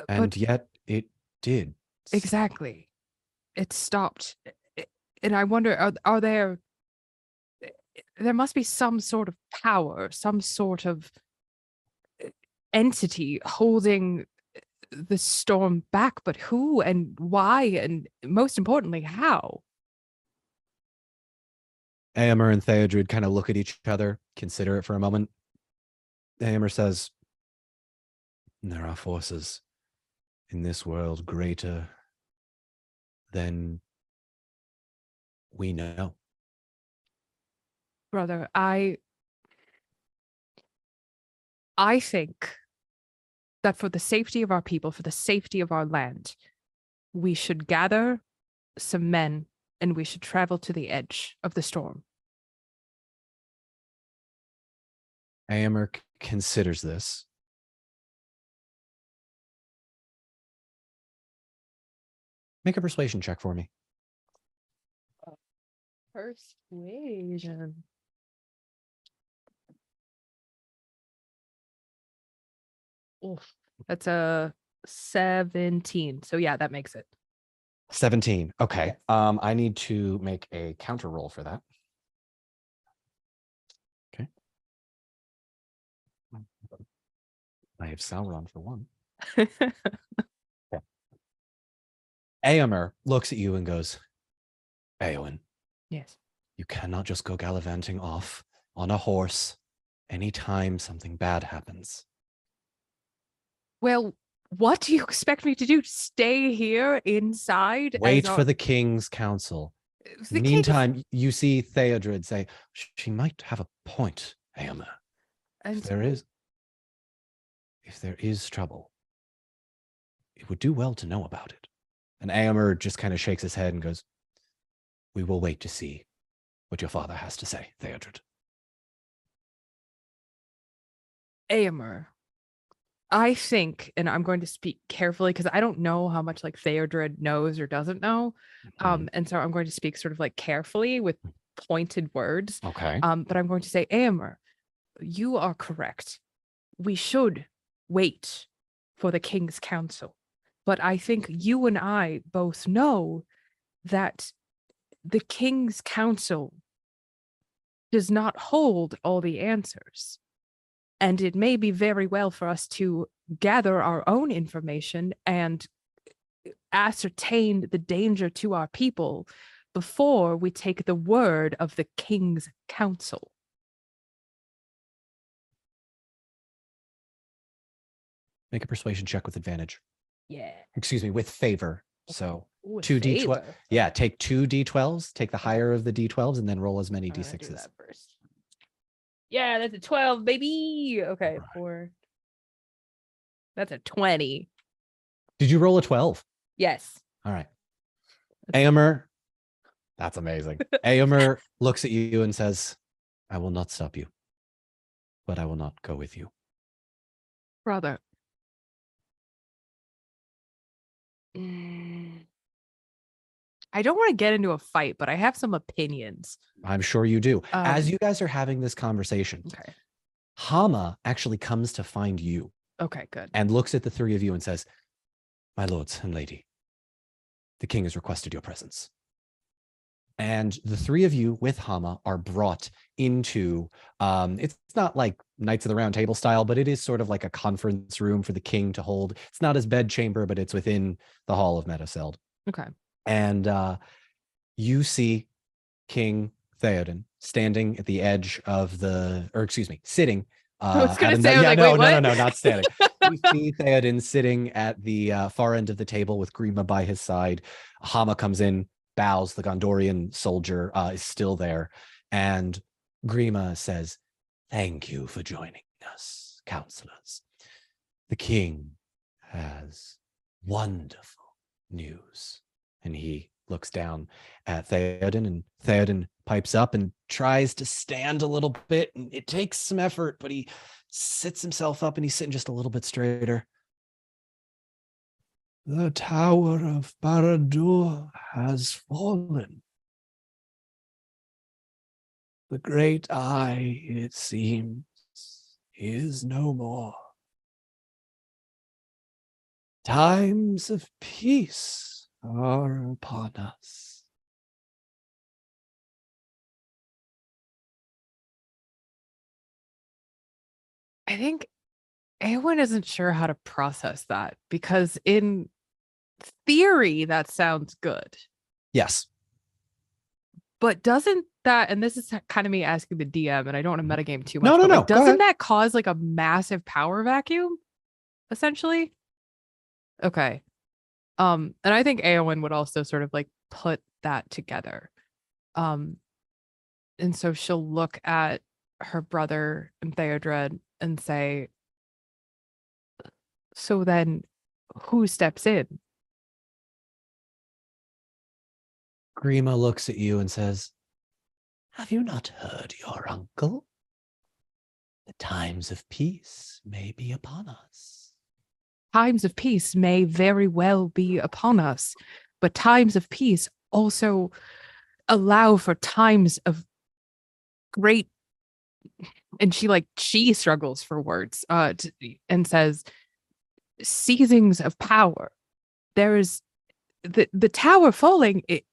And But yet it did. exactly, it stopped, and I wonder: are there? There must be some sort of power, some sort of entity holding the storm back. But who and why, and most importantly, how? Aomer and Theodred kind of look at each other, consider it for a moment. Aomer says, "There are forces in this world greater than we know." Brother, I think that for the safety of our people, for the safety of our land, we should gather some men and we should travel to the edge of the storm. Aomer considers this. Make a persuasion check for me. Persuasion. Oof. That's a 17. So yeah, that makes it. 17. Okay. Yes. I need to make a counter roll for that. Okay. I have Sauron for one. Okay. Aomer looks at you and goes, "Eowyn, Yes. you cannot just go gallivanting off on a horse anytime something bad happens." Well, what do you expect me to do? Stay here inside? Wait for the king's counsel. The Meantime, you see Theodred say, "She might have a point, Aomer. and If there is trouble, it would do well to know about it." And Aomer just kind of shakes his head and goes, "We will wait to see what your father has to say, Theodred." Aomer, I think, and I'm going to speak carefully because I don't know how much like Theodred knows or doesn't know. And so I'm going to speak sort of like carefully with pointed words. Okay. But I'm going to say, Aomer, you are correct. We should wait for the king's counsel. But I think you and I both know that the king's counsel does not hold all the answers. And it may be very well for us to gather our own information and ascertain the danger to our people before we take the word of the king's counsel. Make a persuasion check with advantage. Yeah. Excuse me, with favor. So Ooh, two D12. favor. Yeah, take two D12s, take the higher of the D12s, and then roll as many I'm gonna do D6s. that first. Yeah, that's a 12, baby. Okay, Right. 4. That's a 20. Did you roll a 12? Yes. All right. Aomer, that's amazing. Aomer looks at you and says, "I will not stop you, but I will not go with you." Brother. I don't want to get into a fight, but I have some opinions. I'm sure you do. As you guys are having this conversation, Okay. Hama actually comes to find you. Okay, good. And looks at the three of you and says, "My lords and lady, the king has requested your presence." And the three of you with Hama are brought into, it's not like Knights of the Round Table style, but it is sort of like a conference room for the king to hold. It's not his bedchamber, but it's within the Hall of Meduseld. Okay. And you see King Theoden standing at the edge of sitting. I was gonna say, I was like, wait, what? No, not standing. You see Theoden sitting at the far end of the table with Grima by his side. Hama comes in, bows. The Gondorian soldier is still there. And Grima says, "Thank you for joining us, counselors. The king has wonderful news." And he looks down at Theoden, and Theoden pipes up and tries to stand a little bit. And it takes some effort, but he sits himself up and he's sitting just a little bit straighter. "The Tower of Barad-dûr has fallen. The great eye, it seems, is no more. Times of peace are upon us." I think Eowyn isn't sure how to process that, because in theory that sounds good. Yes. But doesn't that, and this is kind of me asking the DM, and I don't want to metagame too much, No, but like, go ahead. doesn't that cause like a massive power vacuum, essentially? Okay. And I think Eowyn would also sort of like put that together. And so she'll look at her brother and Theodred and say, "So then who steps in?" Grima looks at you and says, "Have you not heard your uncle? The times of peace may be upon us." Times of peace may very well be upon us, but times of peace also allow for times of great, and she struggles for words, and says, seizings of power. There is the tower falling. It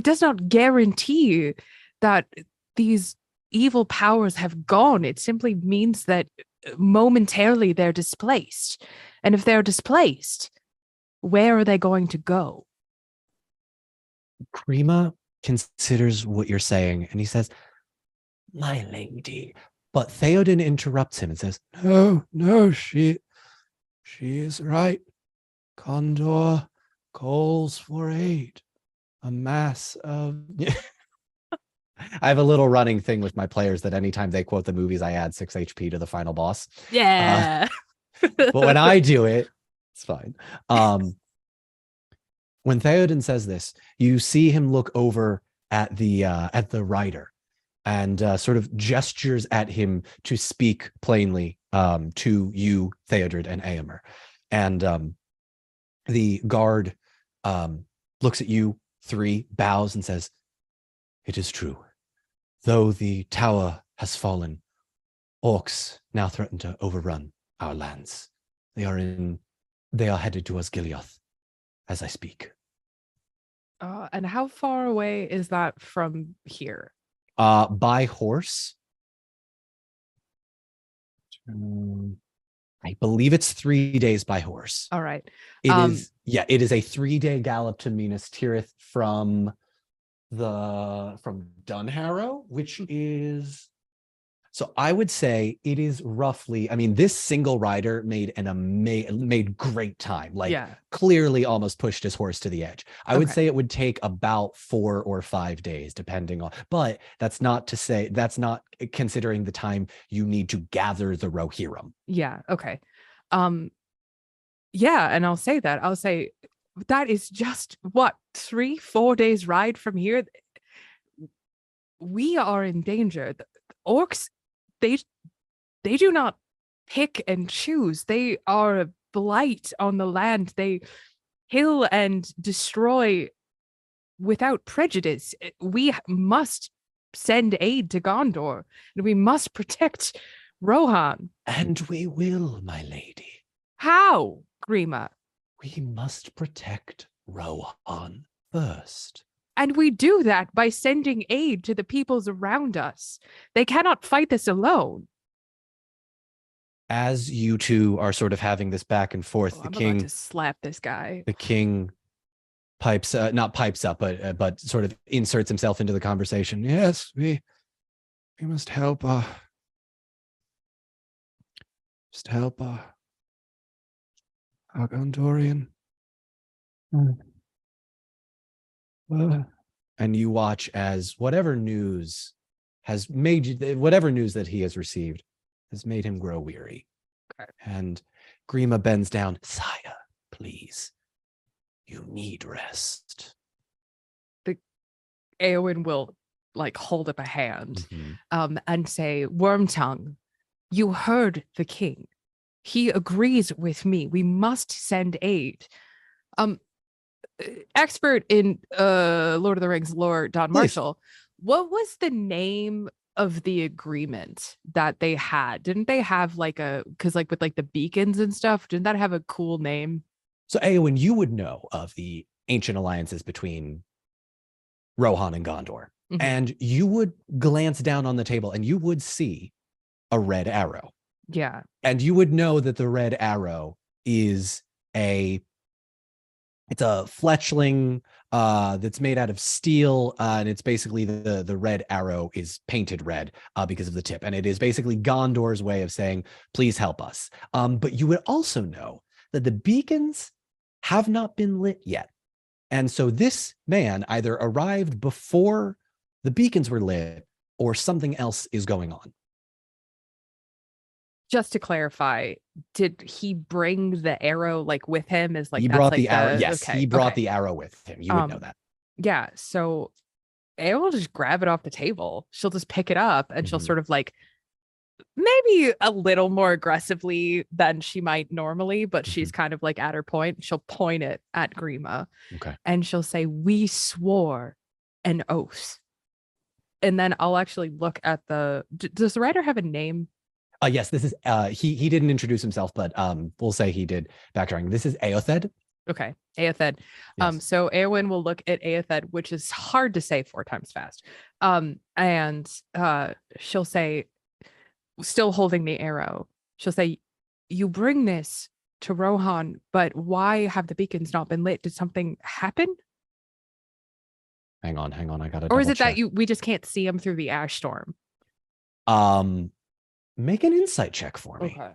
does not guarantee that these evil powers have gone. It simply means that momentarily they're displaced. And if they're displaced, where are they going to go? Grima considers what you're saying, and he says, "My lady." But Theoden interrupts him and says, "No, she is right. Condor calls for aid. A mass of..." I have a little running thing with my players that anytime they quote the movies, I add 6 HP to the final boss. Yeah. But when I do it, it's fine. When Theoden says this, you see him look over at the rider and sort of gestures at him to speak plainly to you, Theodred and Aomer. And the guard looks at you three, bows, and says, "It is true. Though the tower has fallen, orcs now threaten to overrun our lands. They are headed towards Gileath as I speak." And how far away is that from here? By horse, I believe it's 3 days by horse. All right. It is a 3-day gallop to Minas Tirith from Dunharrow, which is, so I would say it is roughly, I mean, this single rider made made great time. Like, clearly almost pushed his horse to the edge. I would say it would take about 4 or 5 days, depending on, but that's not considering the time you need to gather the Rohirrim. Yeah. Okay. Yeah. And I'll say that is just what, 3-4 days ride from here. We are in danger. The orcs, they do not pick and choose. They are a blight on the land. They kill and destroy without prejudice. We must send aid to Gondor, and we must protect Rohan. And we will, my lady. How, Grima? We must protect Rohan first. And we do that by sending aid to the peoples around us. They cannot fight this alone. As you two are sort of having this back and forth, I'm about to slap this guy. The king pipes, not pipes up, but sort of inserts himself into the conversation. Yes, we must help. Just help our Gondorian. And you watch as whatever news that he has received has made him grow weary. Okay. And Grima bends down. Sire, please. You need rest. Eowyn will hold up a hand and say, Wormtongue, you heard the king. He agrees with me. We must send aid. Expert in Lord of the Rings lore, Don Marshall, what was the name of the agreement that they had? Didn't they have with the beacons and stuff, didn't that have a cool name? So Eowyn, you would know of the ancient alliances between Rohan and Gondor. Mm-hmm. And you would glance down on the table and you would see a red arrow. Yeah. And you would know that the red arrow is it's a fletchling that's made out of steel, and it's basically the red arrow is painted red because of the tip. And it is basically Gondor's way of saying, please help us. But you would also know that the beacons have not been lit yet. And so this man either arrived before the beacons were lit or something else is going on. Just to clarify, did he bring the arrow with him? He brought the arrow. Yes, okay, he brought the arrow with him. You would know that. Yeah. So Eowyn will just grab it off the table. She'll just pick it up and she'll sort of maybe a little more aggressively than she might normally, but she's kind of at her point. She'll point it at Grima. Okay. And she'll say, we swore an oath. And then I'll actually look at does the writer have a name? Yes, this is he didn't introduce himself, but we'll say he did background. This is Eothed. Okay, Eothed. Yes. So Eowyn will look at Eothed, which is hard to say 4 times fast. And she'll say, still holding the arrow, she'll say, you bring this to Rohan, but why have the beacons not been lit? Did something happen? Hang on, I gotta. Or is it that we just can't see them through the ash storm? Make an insight check for me. Okay.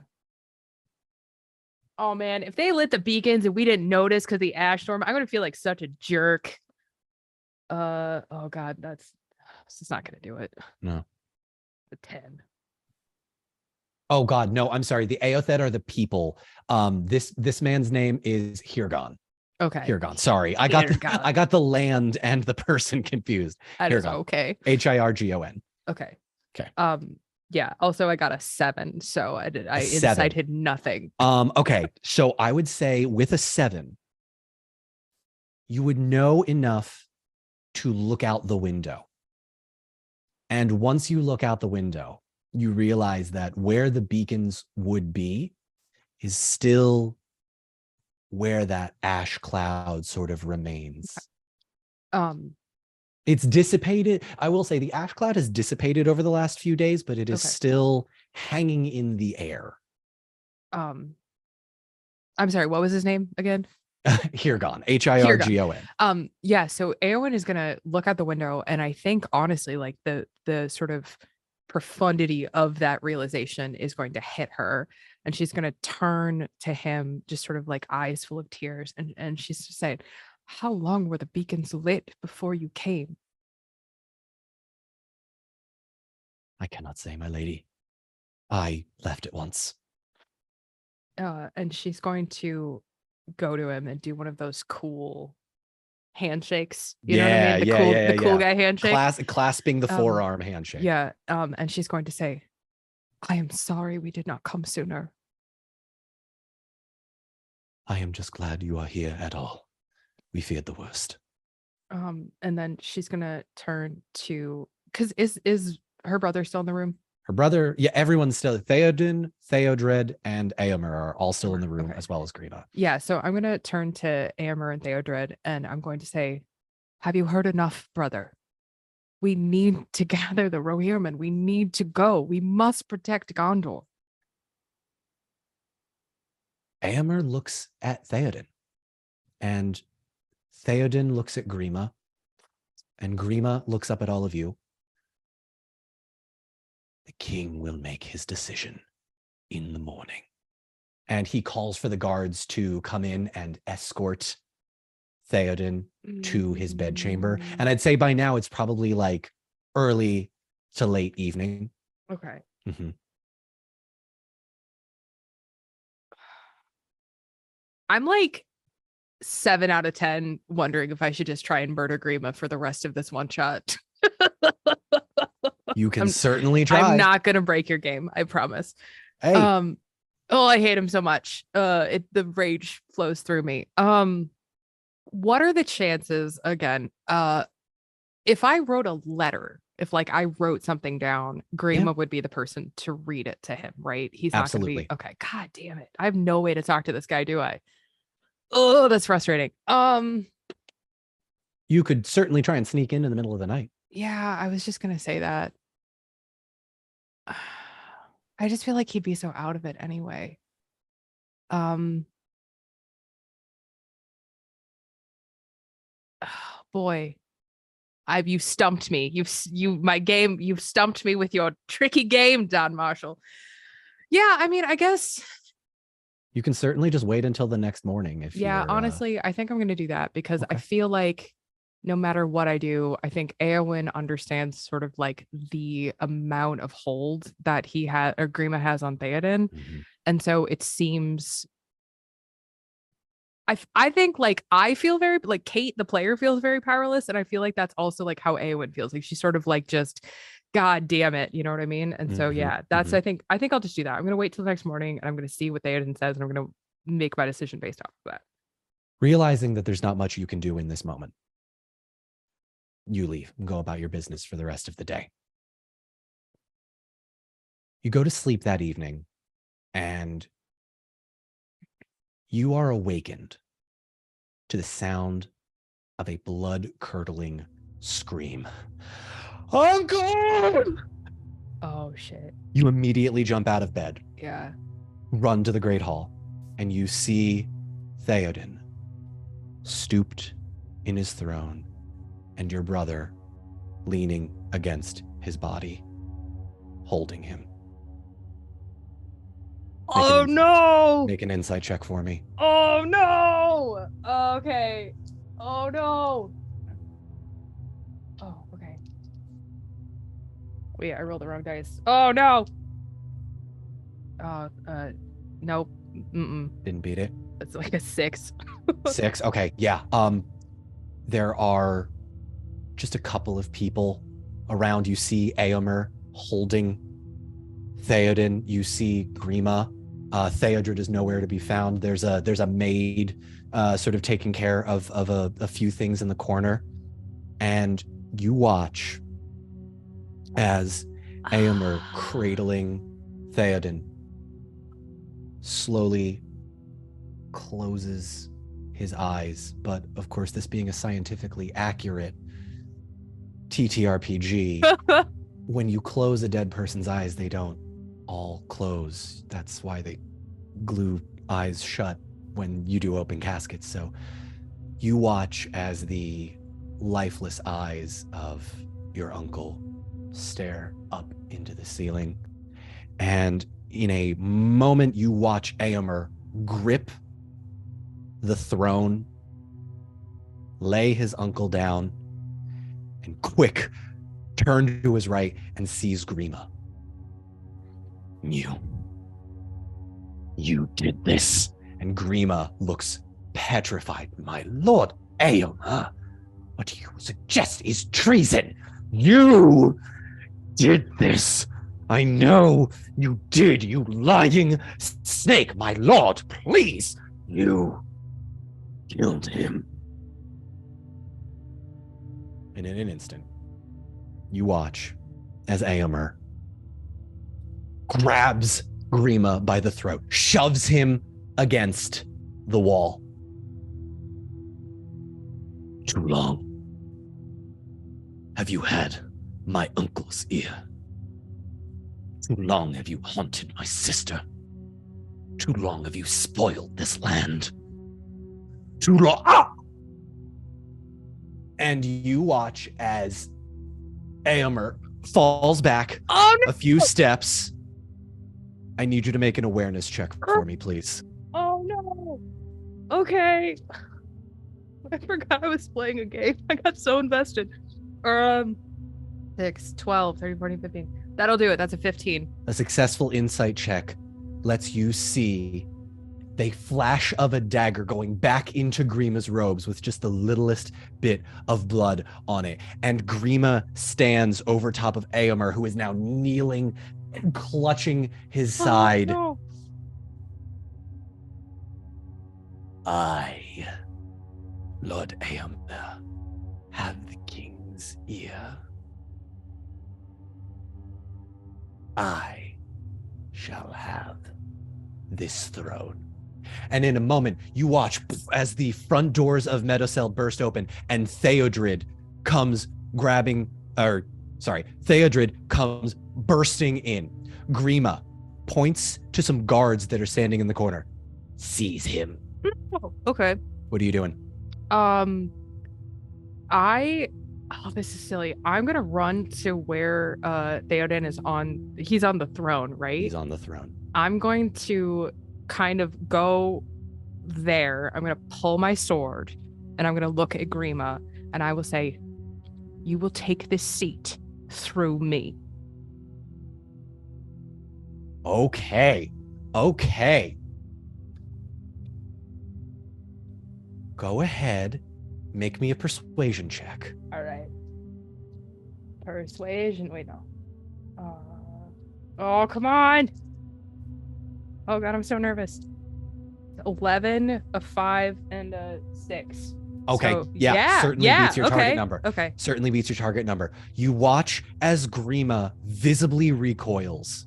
Oh man, if they lit the beacons and we didn't notice because the ash storm, I'm gonna feel like such a jerk. Oh god, this is not gonna do it. No. The 10. Oh god, no, I'm sorry. The Eothed are the people. This man's name is Hirgon. Okay. Hirgon. Sorry. I got the land and the person confused. That is okay. Hirgon. Okay. Okay. Yeah. Also, I got a 7, so I incited nothing. Okay. So I would say with a 7, you would know enough to look out the window. And once you look out the window, you realize that where the beacons would be is still where that ash cloud sort of remains. It's dissipated. I will say the ash cloud has dissipated over the last few days, but it is still hanging in the air. I'm sorry, what was his name again? Hirgon, Hirgon. Yeah, so Eowyn is gonna look out the window, and I think honestly, the sort of profundity of that realization is going to hit her, and she's gonna turn to him, just sort of eyes full of tears, and she's just saying, how long were the beacons lit before you came? I cannot say, my lady. I left at once. And she's going to go to him and do one of those cool handshakes. You know what I mean? The cool guy handshake. Clasping the forearm handshake. Yeah. And she's going to say, I am sorry we did not come sooner. I am just glad you are here at all. We feared the worst. And then she's gonna turn to, because is her brother still in the room? Her brother, yeah, everyone's still. Theoden, Theodred, and Eomer are all still in the room, Okay. as well as Grima. Yeah, so I'm going to turn to Aemir and Theodred, and I'm going to say, have you heard enough, brother? We need to gather the Rohirrim. We need to go. We must protect Gondor. Eomer looks at Theoden, and Theoden looks at Grima, and Grima looks up at all of you. The king will make his decision in the morning. And he calls for the guards to come in and escort Theoden to his bedchamber. And I'd say by now it's probably like early to late evening. Okay. Mm-hmm. I'm like 7 out of 10 wondering if I should just try and murder Grima for the rest of this one shot. You can certainly try. I'm not going to break your game. I promise. Hey. Oh, I hate him so much. The rage flows through me. What are the chances again? If I wrote a letter, if like I wrote something down, Grima would be the person to read it to him, right? He's not going to be okay. God damn it. I have no way to talk to this guy, do I? Oh, that's frustrating. You could certainly try and sneak in the middle of the night. Yeah, I was just going to say that. I just feel like he'd be so out of it anyway. Oh, boy. You stumped me. You've stumped me with your tricky game, Don Marshall. Yeah, I mean, I guess you can certainly just wait until the next morning if honestly, I think I'm going to do that because I feel like no matter what I do, I think Eowyn understands sort of like the amount of hold that he had or Grima has on Theoden. Mm-hmm. And so it seems I think like I feel very like Kate, the player, feels very powerless. And I feel like that's also like how Eowyn feels. Like she's sort of like just God damn it. You know what I mean? And so yeah, that's I think I'll just do that. I'm gonna wait till the next morning and I'm gonna see what Theoden says, and I'm gonna make my decision based off of that. Realizing that there's not much you can do in this moment, you leave and go about your business for the rest of the day. You go to sleep that evening and you are awakened to the sound of a blood-curdling scream. Uncle! Oh, shit. You immediately jump out of bed. Yeah. Run to the Great Hall, and you see Theoden stooped in his throne and your brother leaning against his body, holding him. Oh, no! Make an insight check for me. Oh, no! Okay. Oh, no! Oh, okay. Wait, I rolled the wrong dice. Oh, no! Nope. Didn't beat it. It's like a 6. 6? Okay, yeah. There are just a couple of people around. You see Eomer holding Theoden. You see Grima. Theodred is nowhere to be found. There's a maid sort of taking care of a few things in the corner. And you watch as Eomer, cradling Theoden, slowly closes his eyes. But of course, this being a scientifically accurate TTRPG, when you close a dead person's eyes, they don't all close. That's why they glue eyes shut when you do open caskets. So you watch as the lifeless eyes of your uncle stare up into the ceiling. And in a moment, you watch Eomer grip the throne, lay his uncle down, and quick turn to his right and sees Grima. You did this. And Grima looks petrified. My lord Eomer, what you suggest is treason. You did this. I know you did, you lying snake. My lord, please. You killed him. And in an instant, you watch as Eomer grabs Grima by the throat, shoves him against the wall. Too long have you had my uncle's ear. Too long have you haunted my sister. Too long have you spoiled this land. Too long. Ah! And you watch as Éomer falls back a few steps. I need you to make an awareness check for me, please. Oh no. Okay. I forgot I was playing a game. I got so invested. 6, 12, 13, 14, 15. That'll do it. That's a 15. A successful insight check lets you see the flash of a dagger going back into Grima's robes with just the littlest bit of blood on it. And Grima stands over top of Éomer, who is now kneeling and clutching his side. No. I, Lord Éomer, have the king's ear. I shall have this throne. And in a moment, you watch as the front doors of Medocell burst open and Theodred comes bursting in. Grima points to some guards that are standing in the corner. Seize him. Oh, okay. What are you doing? This is silly. I'm gonna run to where Theoden is on. He's on the throne, right? He's on the throne. I'm going to kind of go there. I'm gonna pull my sword and I'm gonna look at Grima and I will say, "You will take this seat through me." Okay. Go ahead. Make me a persuasion check. All right. Persuasion. Wait, no. Oh, come on. Oh, God, I'm so nervous. 11, a 5, and a 6. Okay. So, certainly beats your target number. Okay. Certainly beats your target number. You watch as Grima visibly recoils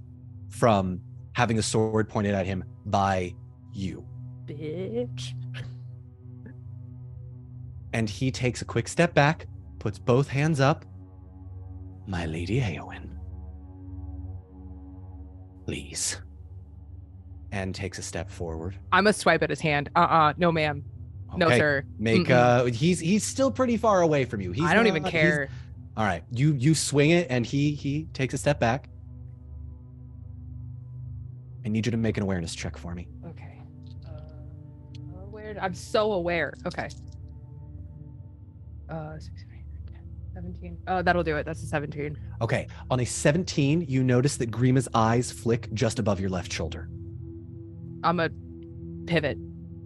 from having a sword pointed at him by you. Bitch. And he takes a quick step back, puts both hands up. My Lady Éowyn, please. And takes a step forward. I'm gonna swipe at his hand. No, ma'am. Okay. No, sir. He's still pretty far away from you. I don't even care. All right. You swing it and he takes a step back. I need you to make an awareness check for me. Okay. I'm so aware. Okay. 17. That'll do it. That's a 17. Okay. On a 17, you notice that Grima's eyes flick just above your left shoulder. I'm a pivot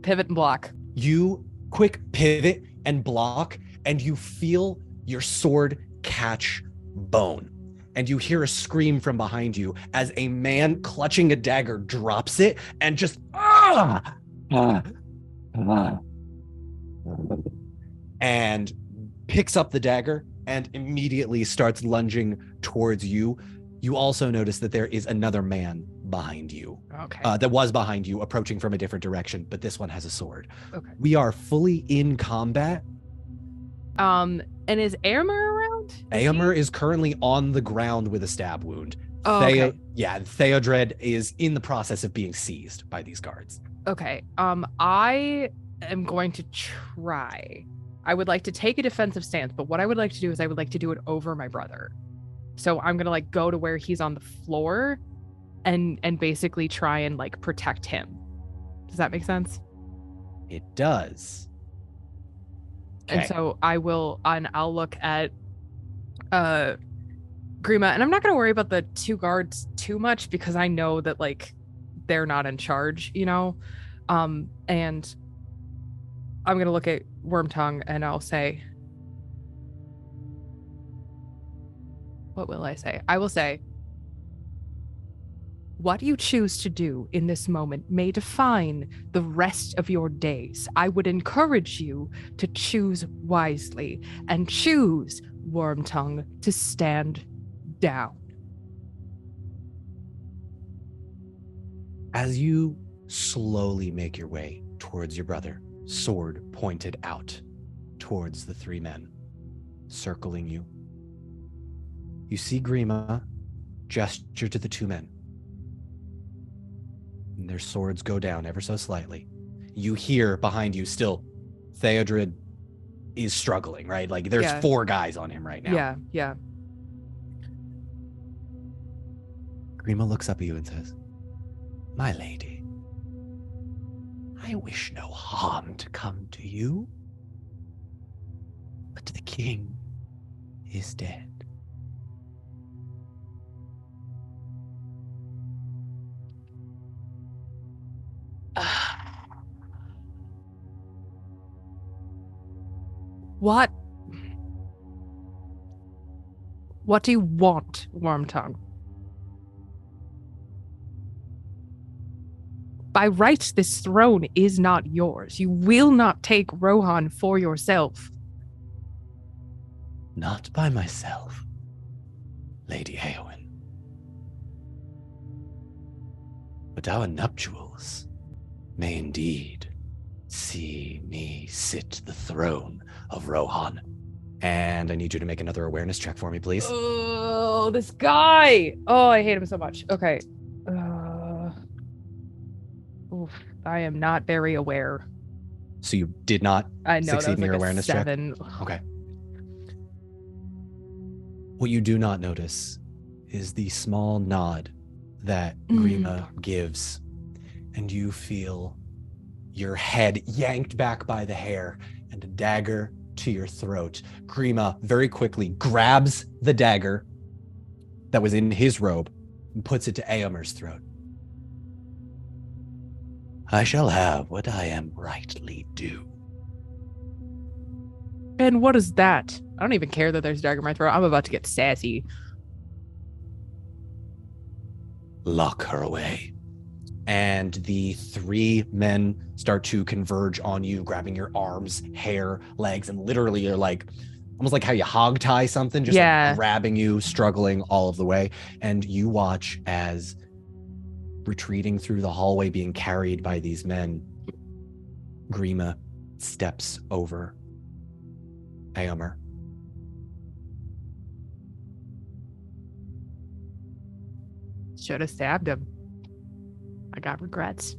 and block. You quick pivot and block, and you feel your sword catch bone. And you hear a scream from behind you as a man clutching a dagger drops it and just and picks up the dagger and immediately starts lunging towards you. You also notice that there is another man behind you. Okay. That was behind you, approaching from a different direction, but this one has a sword. Okay. We are fully in combat. And is Éomer around? Éomer is currently on the ground with a stab wound. Oh, okay. Theodred is in the process of being seized by these guards. Okay. I am going to try. I would like to take a defensive stance, but what I would like to do is I would like to do it over my brother. So I'm gonna go to where he's on the floor and basically try and protect him. Does that make sense? It does. And so I'll look at Grima, and I'm not gonna worry about the two guards too much because I know that they're not in charge, and I'm gonna look at Wormtongue and I'll say, what will I say? I will say, what you choose to do in this moment may define the rest of your days. I would encourage you to choose wisely and choose, Wormtongue, to stand down. As you slowly make your way towards your brother, sword pointed out towards the three men circling you, you see Grima gesture to the two men. And their swords go down ever so slightly. You hear behind you still, Theodred is struggling, right? Like there's 4 guys on him right now. Yeah. Grima looks up at you and says, "My lady, I wish no harm to come to you, but the king is dead." What? What do you want, Wormtongue? By right, this throne is not yours. You will not take Rohan for yourself. Not by myself, Lady Eowyn. But our nuptials may indeed see me sit the throne of Rohan. And I need you to make another awareness check for me, please. Oh, this guy. Oh, I hate him so much. Okay. Oof, I am not very aware. So you did not succeed in your awareness 7. check? Okay. What you do not notice is the small nod that Grima gives, and you feel your head yanked back by the hair and a dagger to your throat. Grima very quickly grabs the dagger that was in his robe and puts it to Eomer's throat. I shall have what I am rightly due. And what is that? I don't even care that there's a dagger in my throat. I'm about to get sassy. Lock her away. And the 3 men start to converge on you, grabbing your arms, hair, legs, and literally you're like, almost like how you hog tie something, just like grabbing you, struggling all of the way. And you watch as retreating through the hallway, being carried by these men, Grima steps over Eomer. Should have stabbed him. I got regrets.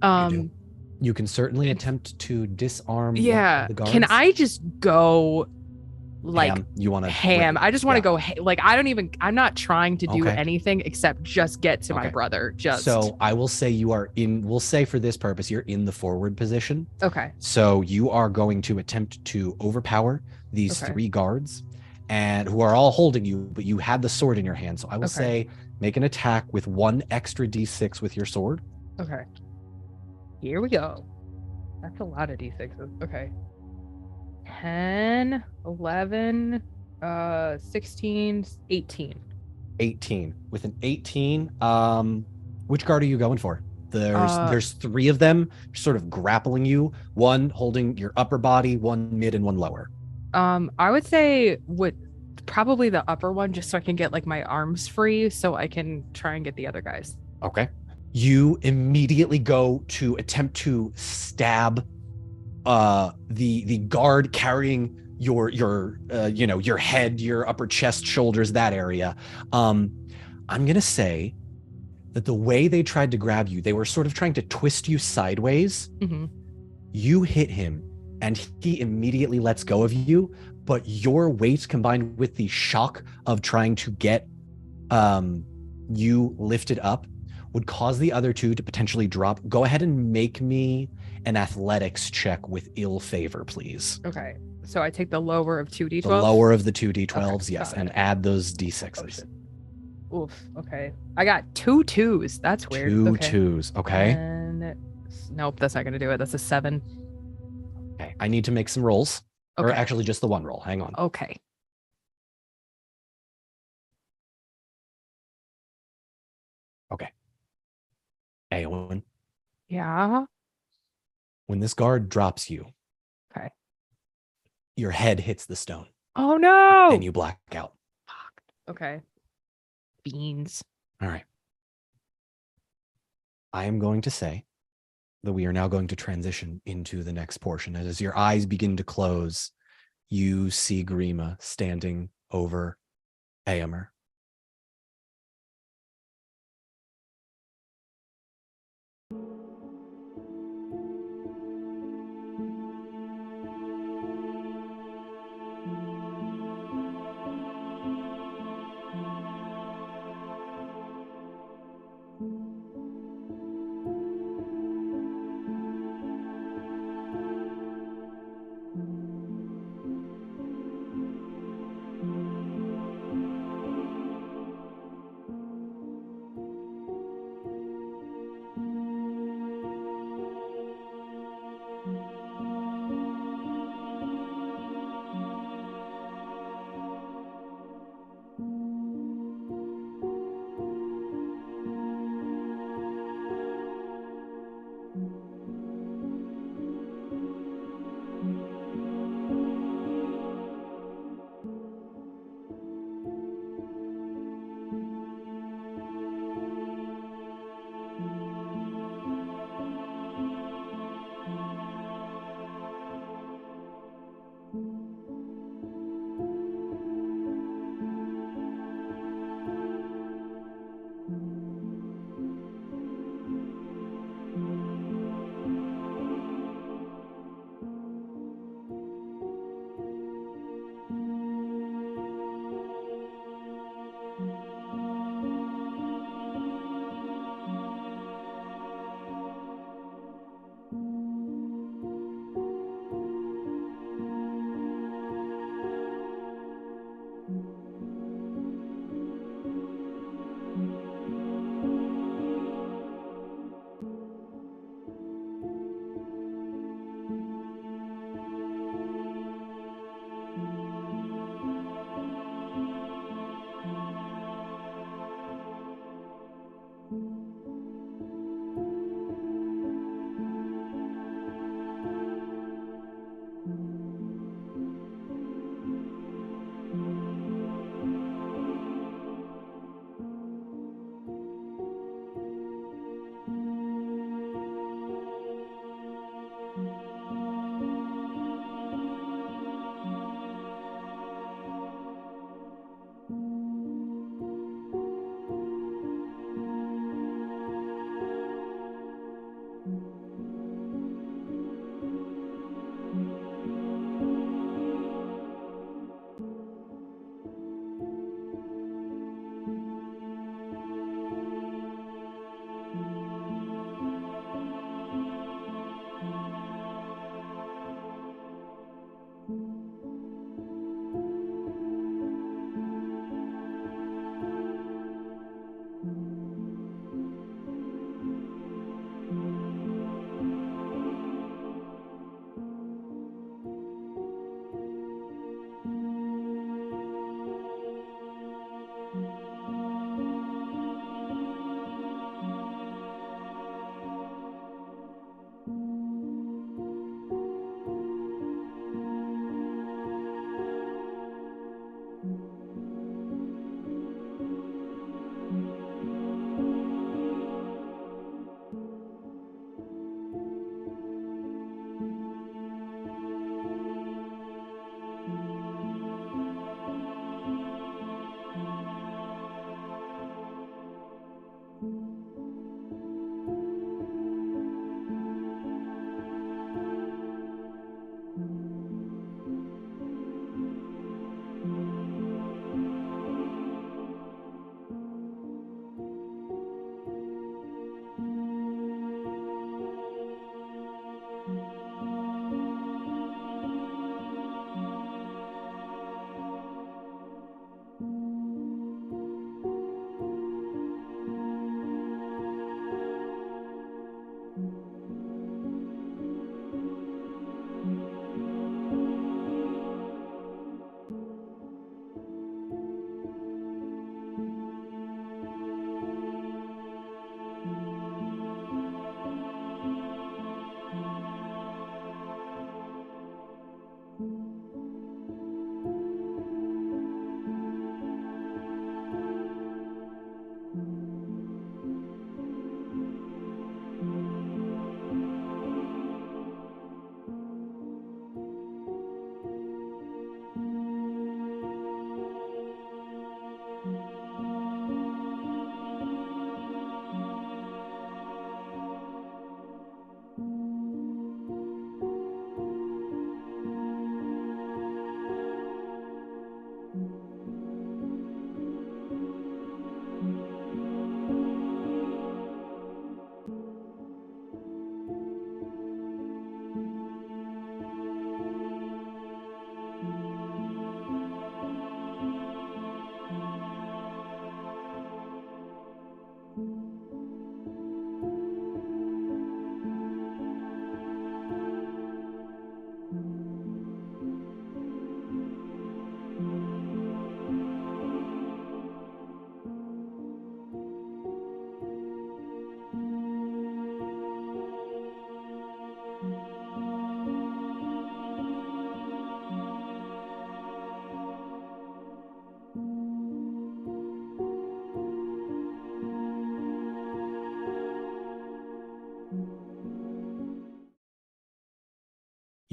You can certainly attempt to disarm one of the guards. Can I just go like ham? You want to ham? I just want to go like I'm not trying to do anything except just get to my brother. So I will say we'll say for this purpose, you're in the forward position. Okay. So you are going to attempt to overpower these 3 guards and who are all holding you, but you had the sword in your hand. So I will say make an attack with 1 extra d6 with your sword. Okay. Here we go. That's a lot of d6s. Okay. 10, 11, 16, 18. 18. With an 18, which guard are you going for? There's 3 of them sort of grappling you, 1 holding your upper body, 1 mid, and 1 lower. I would say probably the upper one, just so I can get like my arms free so I can try and get the other guys. Okay. You immediately go to attempt to stab the guard carrying your head, your upper chest, shoulders, that area. I'm gonna say that the way they tried to grab you, they were sort of trying to twist you sideways. Mm-hmm. You hit him and he immediately lets go of you, but your weight combined with the shock of trying to get you lifted up would cause the other 2 to potentially drop. Go ahead and make me an athletics check with ill favor, please. Okay. So I take the lower of 2d12? The lower of the 2 d12s, yes, and add those d6s. Oof, okay. I got 2 2s. That's weird. 2 2s, okay. And nope, that's not going to do it. That's a 7. Okay, I need to make some rolls. Or actually just the 1 roll. Hang on. Okay. Okay. Eowyn. Yeah? When this guard drops you, your head hits the stone. Oh no! And you black out. Fuck. Okay. Beans. All right. I am going to say that we are now going to transition into the next portion. As your eyes begin to close, you see Grima standing over Aomer.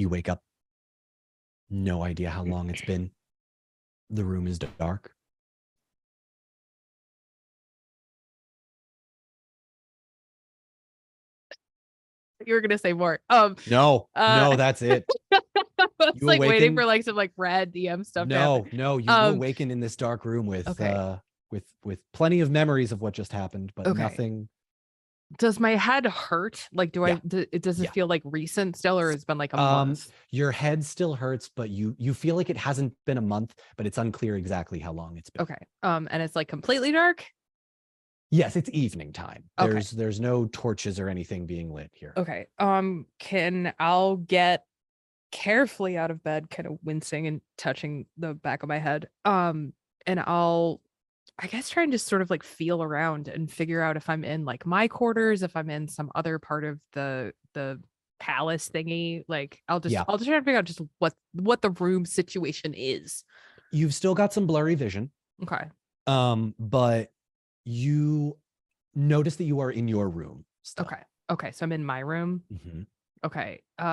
You wake up. No idea how long it's been. The room is dark. You were gonna say more. No, that's it. I was You like waiting awaken- for like some like rad DM stuff. No, you awaken in this dark room with Okay. with plenty of memories of what just happened, but Okay. nothing. Does my head hurt? Like, Yeah. does it Yeah. feel like recent still, or it's been like a month? Your head still hurts, but you feel like it hasn't been a month, but it's unclear exactly how long it's been. Okay. And it's like completely dark. Yes, it's evening time. Okay. There's no torches or anything being lit here. Okay. I'll get carefully out of bed, kind of wincing and touching the back of my head. And I'll, I guess, try and just sort of like feel around and figure out if I'm in like my quarters, if I'm in some other part of the palace thingy. Like I'll just try to figure out just what the room situation is. You've still got some blurry vision. Okay. But you notice that you are in your room still. Okay. So I'm in my room. Mm-hmm. Okay. Do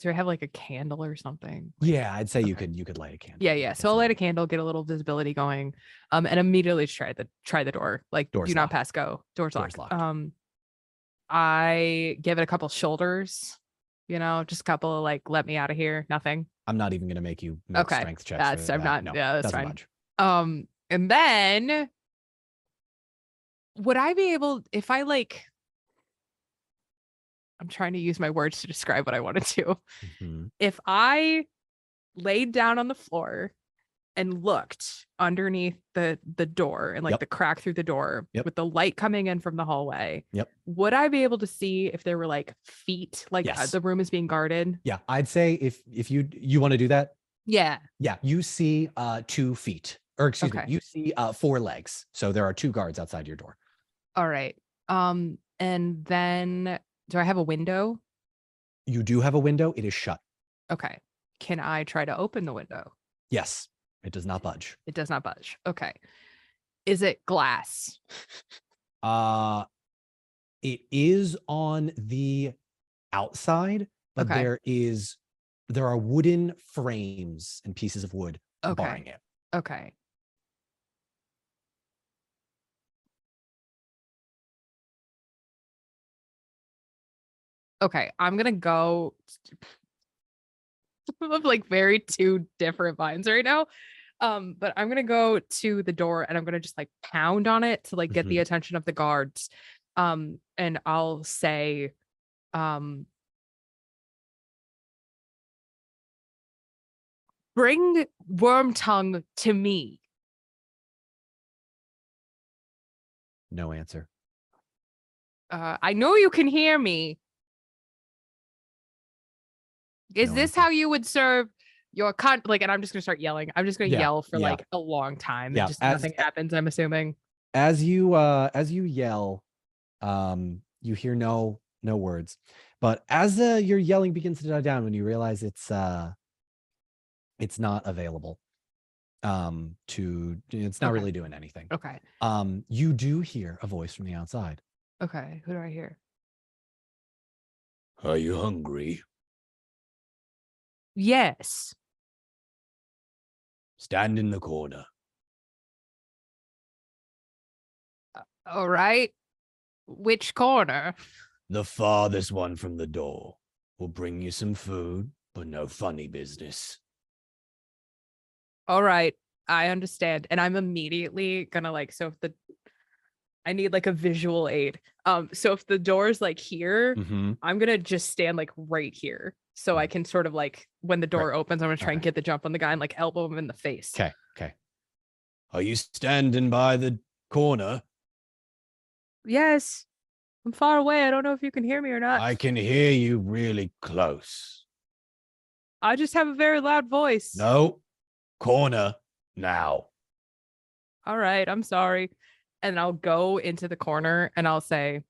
I have like a candle or something? Yeah, I'd say you could light a candle. Yeah. So I'll light a candle, get a little visibility going, and immediately try the door. Like, Door's do not locked. pass go. Door's Door's locked. locked. I give it a couple shoulders, just a couple of like, let me out of here. Nothing. I'm not even gonna make you make strength checks. I'm not. No, Yeah, that's fine. Budge. And then would I be able, if I like, I'm trying to use my words to describe what I want to do. Mm-hmm. If I laid down on the floor and looked underneath the door and like the crack through the door with the light coming in from the hallway, would I be able to see if there were like feet, like the room is being guarded? Yeah, I'd say if you want to do that. Yeah, you see 2 feet, or excuse me, you see 4 legs. So there are 2 guards outside your door. All right. And then do I have a window? You do have a window. It is shut. Okay. Can I try to open the window? Yes. It does not budge. It does not budge. Okay. Is it glass? It is on the outside, but there are wooden frames and pieces of wood barring it. Okay. Okay, I'm gonna go. I'm like very 2 different minds right now. But I'm gonna go to the door and I'm gonna just like pound on it to like get the attention of the guards. And I'll say, bring Wormtongue to me. No answer. I know you can hear me. Is this how you would serve your like, and I'm just gonna start yelling. I'm just gonna yell for like a long time. And just nothing happens, I'm assuming. As you yell, you hear no words. But as your yelling begins to die down, when you realize it's not available, it's not really doing anything. Okay. You do hear a voice from the outside. Okay, who do I hear? Are you hungry? Yes. Stand in the corner. All right. Which corner? The farthest one from the door. We'll bring you some food, but no funny business. All right. I understand. And I'm immediately gonna like, I need like a visual aid. So if the door's like here, I'm gonna just stand like right here. So I can sort of like, when the door opens, I'm gonna try and get the jump on the guy and like elbow him in the face. Okay. Are you standing by the corner? Yes. I'm far away. I don't know if you can hear me or not. I can hear you really close. I just have a very loud voice. No. Corner now. All right. I'm sorry. And I'll go into the corner and I'll say,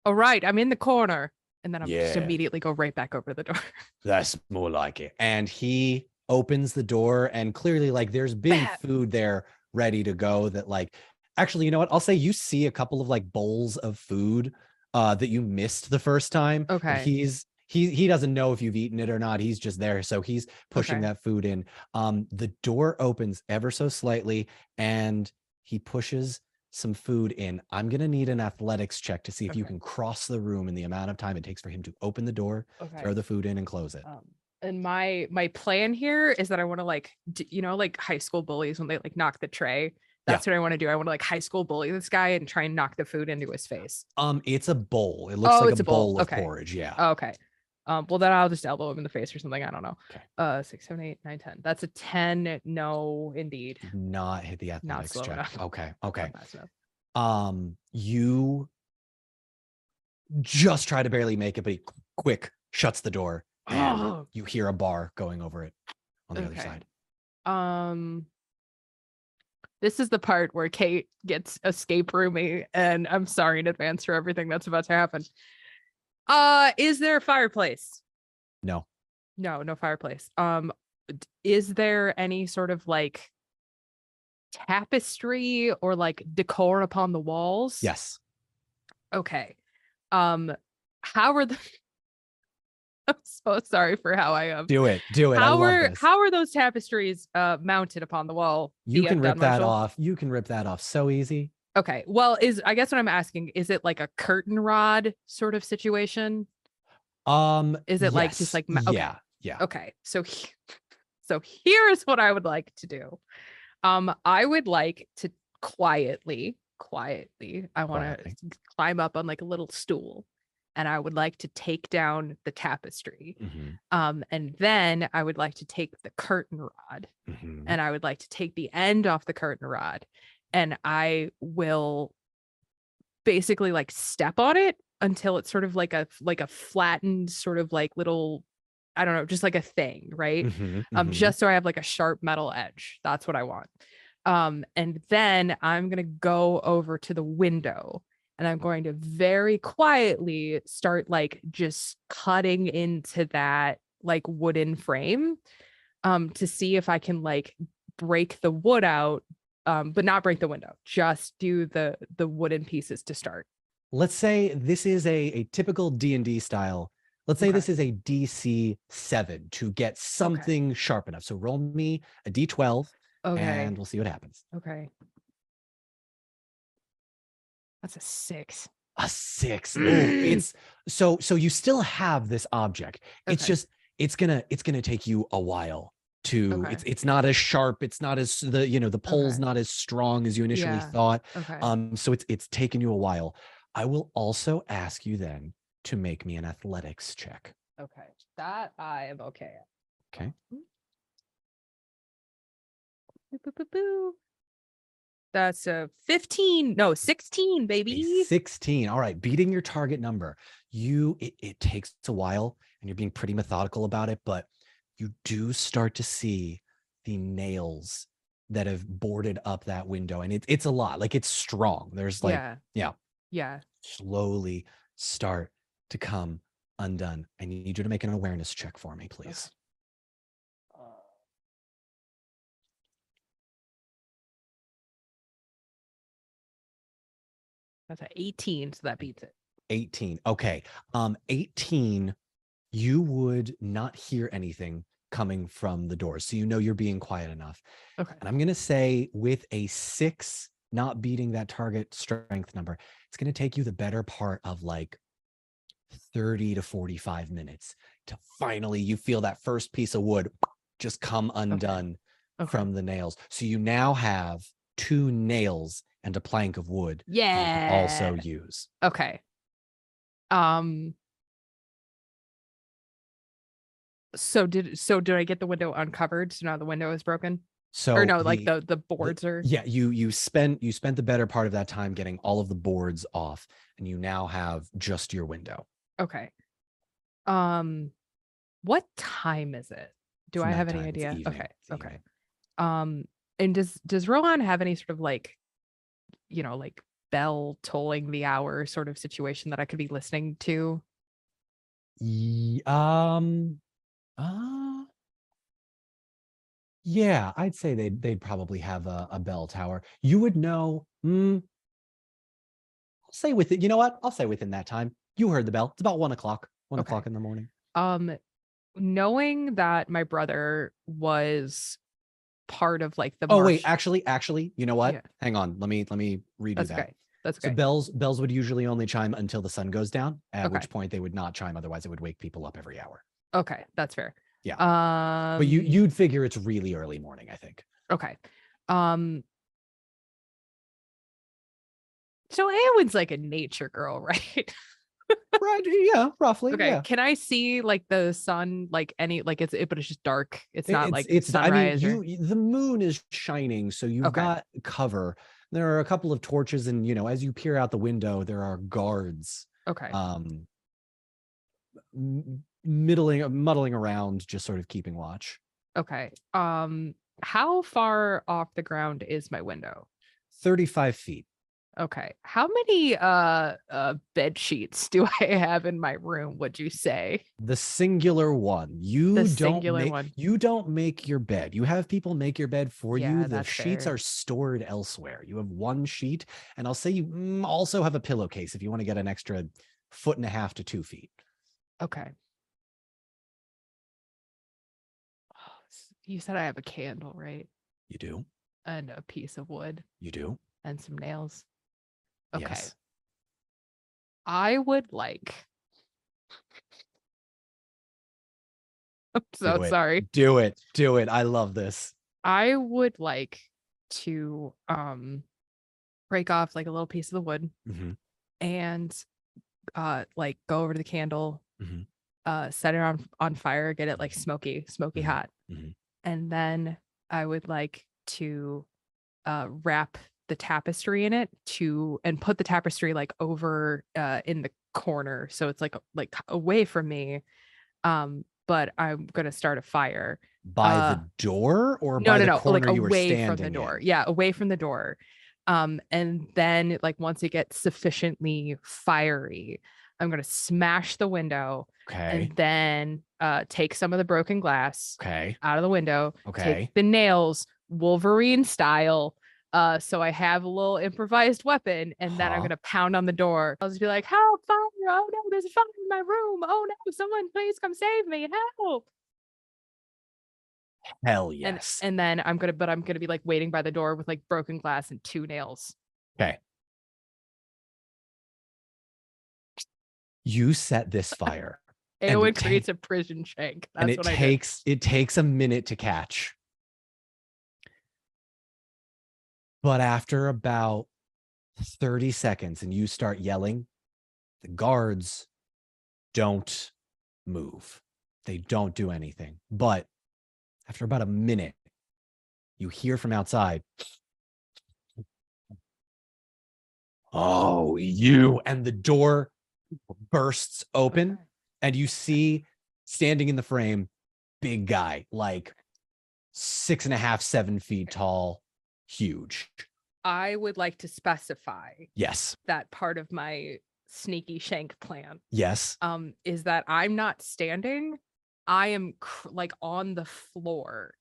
all right, I'm in the corner. And then I'll just immediately go right back over the door. That's more like it. And he opens the door, and clearly like there's been food there ready to go that like, actually, you know what? I'll say you see a couple of like bowls of food that you missed the first time. Okay. he doesn't know if you've eaten it or not. He's just there. So he's pushing Okay. that food in. The door opens ever so slightly and he pushes some food in. I'm going to need an athletics check to see if you Okay. can cross the room in the amount of time it takes for him to open the door, Okay. throw the food in, and close it. And my plan here is that I want to like like high school bullies when they like knock the tray. That's what I want to do. I want to like high school bully this guy and try and knock the food into his face. It's a bowl. It looks like it's a bowl of Okay. porridge. Yeah. Okay. Well then I'll just elbow him in the face or something. I don't know. Okay. 6, 7, 8, 9, 10. That's a 10. No, indeed. Did not hit the athletics slow check. enough. Okay. Okay. Not fast enough. You just try to barely make it, but he quick shuts the door and you hear a bar going over it on the other side. This is the part where Kate gets escape roomy, and I'm sorry in advance for everything that's about to happen. Is there a fireplace? No. No fireplace. Is there any sort of like tapestry or like decor upon the walls? Yes. Okay. How are the I'm so sorry for how I am. Do it. I love this. How are those tapestries mounted upon the wall? You can rip that off. You can rip that off so easy. Okay. Well, I guess what I'm asking, is it like a curtain rod sort of situation? Is it like just like okay. Yeah. Okay. So here's what I would like to do. I would like to quietly, I want to climb up on like a little stool, and I would like to take down the tapestry. And then I would like to take the curtain rod, and I would like to take the end off the curtain rod, and I will basically like step on it until it's sort of like a flattened sort of like little, I don't know, just like a thing, right? Just so I have like a sharp metal edge. That's what I want. And then I'm gonna go over to the window, and I'm going to very quietly start like just cutting into that like wooden frame, to see if I can like break the wood out, but not break the window, just do the wooden pieces to start. Let's say this is a typical D&D style. Let's say this is a DC 7 to get something sharp enough. So roll me a D12 and we'll see what happens. Okay. That's a 6. A 6. It's so you still have this object. It's just it's gonna take you a while to it's not as sharp, it's not as the pole's not as strong as you initially thought. So it's taken you a while. I will also ask you then to make me an athletics check. Okay. That I am okay at. Okay. That's a 15. No, 16, baby. 16. All right. Beating your target number. It takes a while and you're being pretty methodical about it, but you do start to see the nails that have boarded up that window. And it's a lot. Like it's strong. There's like, yeah. Slowly start to come undone. I need you to make an awareness check for me, please. That's an 18, so that beats it. 18. Okay. 18, you would not hear anything coming from the doors. So you're being quiet enough. Okay. And I'm going to say with a 6 not beating that target strength number, it's going to take you the better part of like 30 to 45 minutes to finally you feel that first piece of wood just come undone from the nails. So you now have 2 nails and a plank of wood you can also use. Okay. So did I get the window uncovered? So now the window is broken? So or no, like the boards are you spent the better part of that time getting all of the boards off, and you now have just your window. Okay. What time is it? Do I have any idea? Okay. And does Rohan have any sort of like, like bell tolling the hour sort of situation that I could be listening to? Yeah, I'd say they'd probably have a bell tower. You would know. I'll say within. You know what? I'll say within that time. You heard the bell. It's about 1 o'clock. 1 o'clock in the morning. Knowing that my brother was part of like the Oh wait, march. actually, you know what? Yeah, Hang on. Let me redo that's that. okay. That's So okay. bells would usually only chime until the sun goes down, at Okay. which point they would not chime, otherwise it would wake people up every hour. Okay, that's fair. Yeah. But Um, you'd figure it's really early morning, I think. okay. Um, so Eowyn's like a nature girl, right? Right. Yeah, roughly. Okay. Yeah. Can I see like the sun, like any, like but it's just dark. It's not like It's I mean, sunrise or the moon is shining, so you've okay. got cover. There are a couple of torches, and as you peer out the window, there are guards Okay. um muddling around, just sort of keeping watch. Okay. How far off the ground is my window? 35 feet. Okay. How many bed sheets do I have in my room, would you say? The singular one. The singular one. You don't make your bed. You have people make your bed for you. Yeah, The that's sheets fair. are stored elsewhere. You have one sheet, and I'll say you also have a pillowcase if you want to get an extra 1.5 to 2 feet. Okay. You said I have a candle, right? You do. And a piece of wood You do. and some nails. Okay. Yes. I would like. I'm so Do it. sorry. Do it. Do it. I love this. I would like to break off like a little piece of the wood Mm-hmm. and like go over to the candle, Mm-hmm. set it on fire, get it like smoky Mm-hmm. hot. Mm-hmm. And then I would like to wrap the tapestry in it and put the tapestry like over in the corner so it's like away from me. But I'm gonna start a fire. By the door or by the No, like corner you were away from the standing door. in? Yeah, away from the door. And then like once it gets sufficiently fiery, I'm gonna smash the window Okay. and then take some of the broken glass Okay. out of the window, Okay. take the nails, Wolverine style. So I have a little improvised weapon, and then I'm gonna pound on the door. I'll just be like, "Help! Fire! Oh no, there's a fire in my room! Oh no, someone please come save me! Help!" Hell And yes. and then I'm gonna be like waiting by the door with like broken glass and 2 nails. Okay. You set this fire. Eowyn creates a prison shank. And That's what I did. it takes a minute to catch. But after about 30 seconds and you start yelling, the guards don't move. They don't do anything. But after about a minute, you hear from outside, "Oh, you." And the door bursts open, Okay. and you see standing in the frame, big guy, like 6.5, 7 feet tall, huge. I would like to specify Yes. that part of my sneaky shank plan Yes. is that I'm not standing. I am like on the floor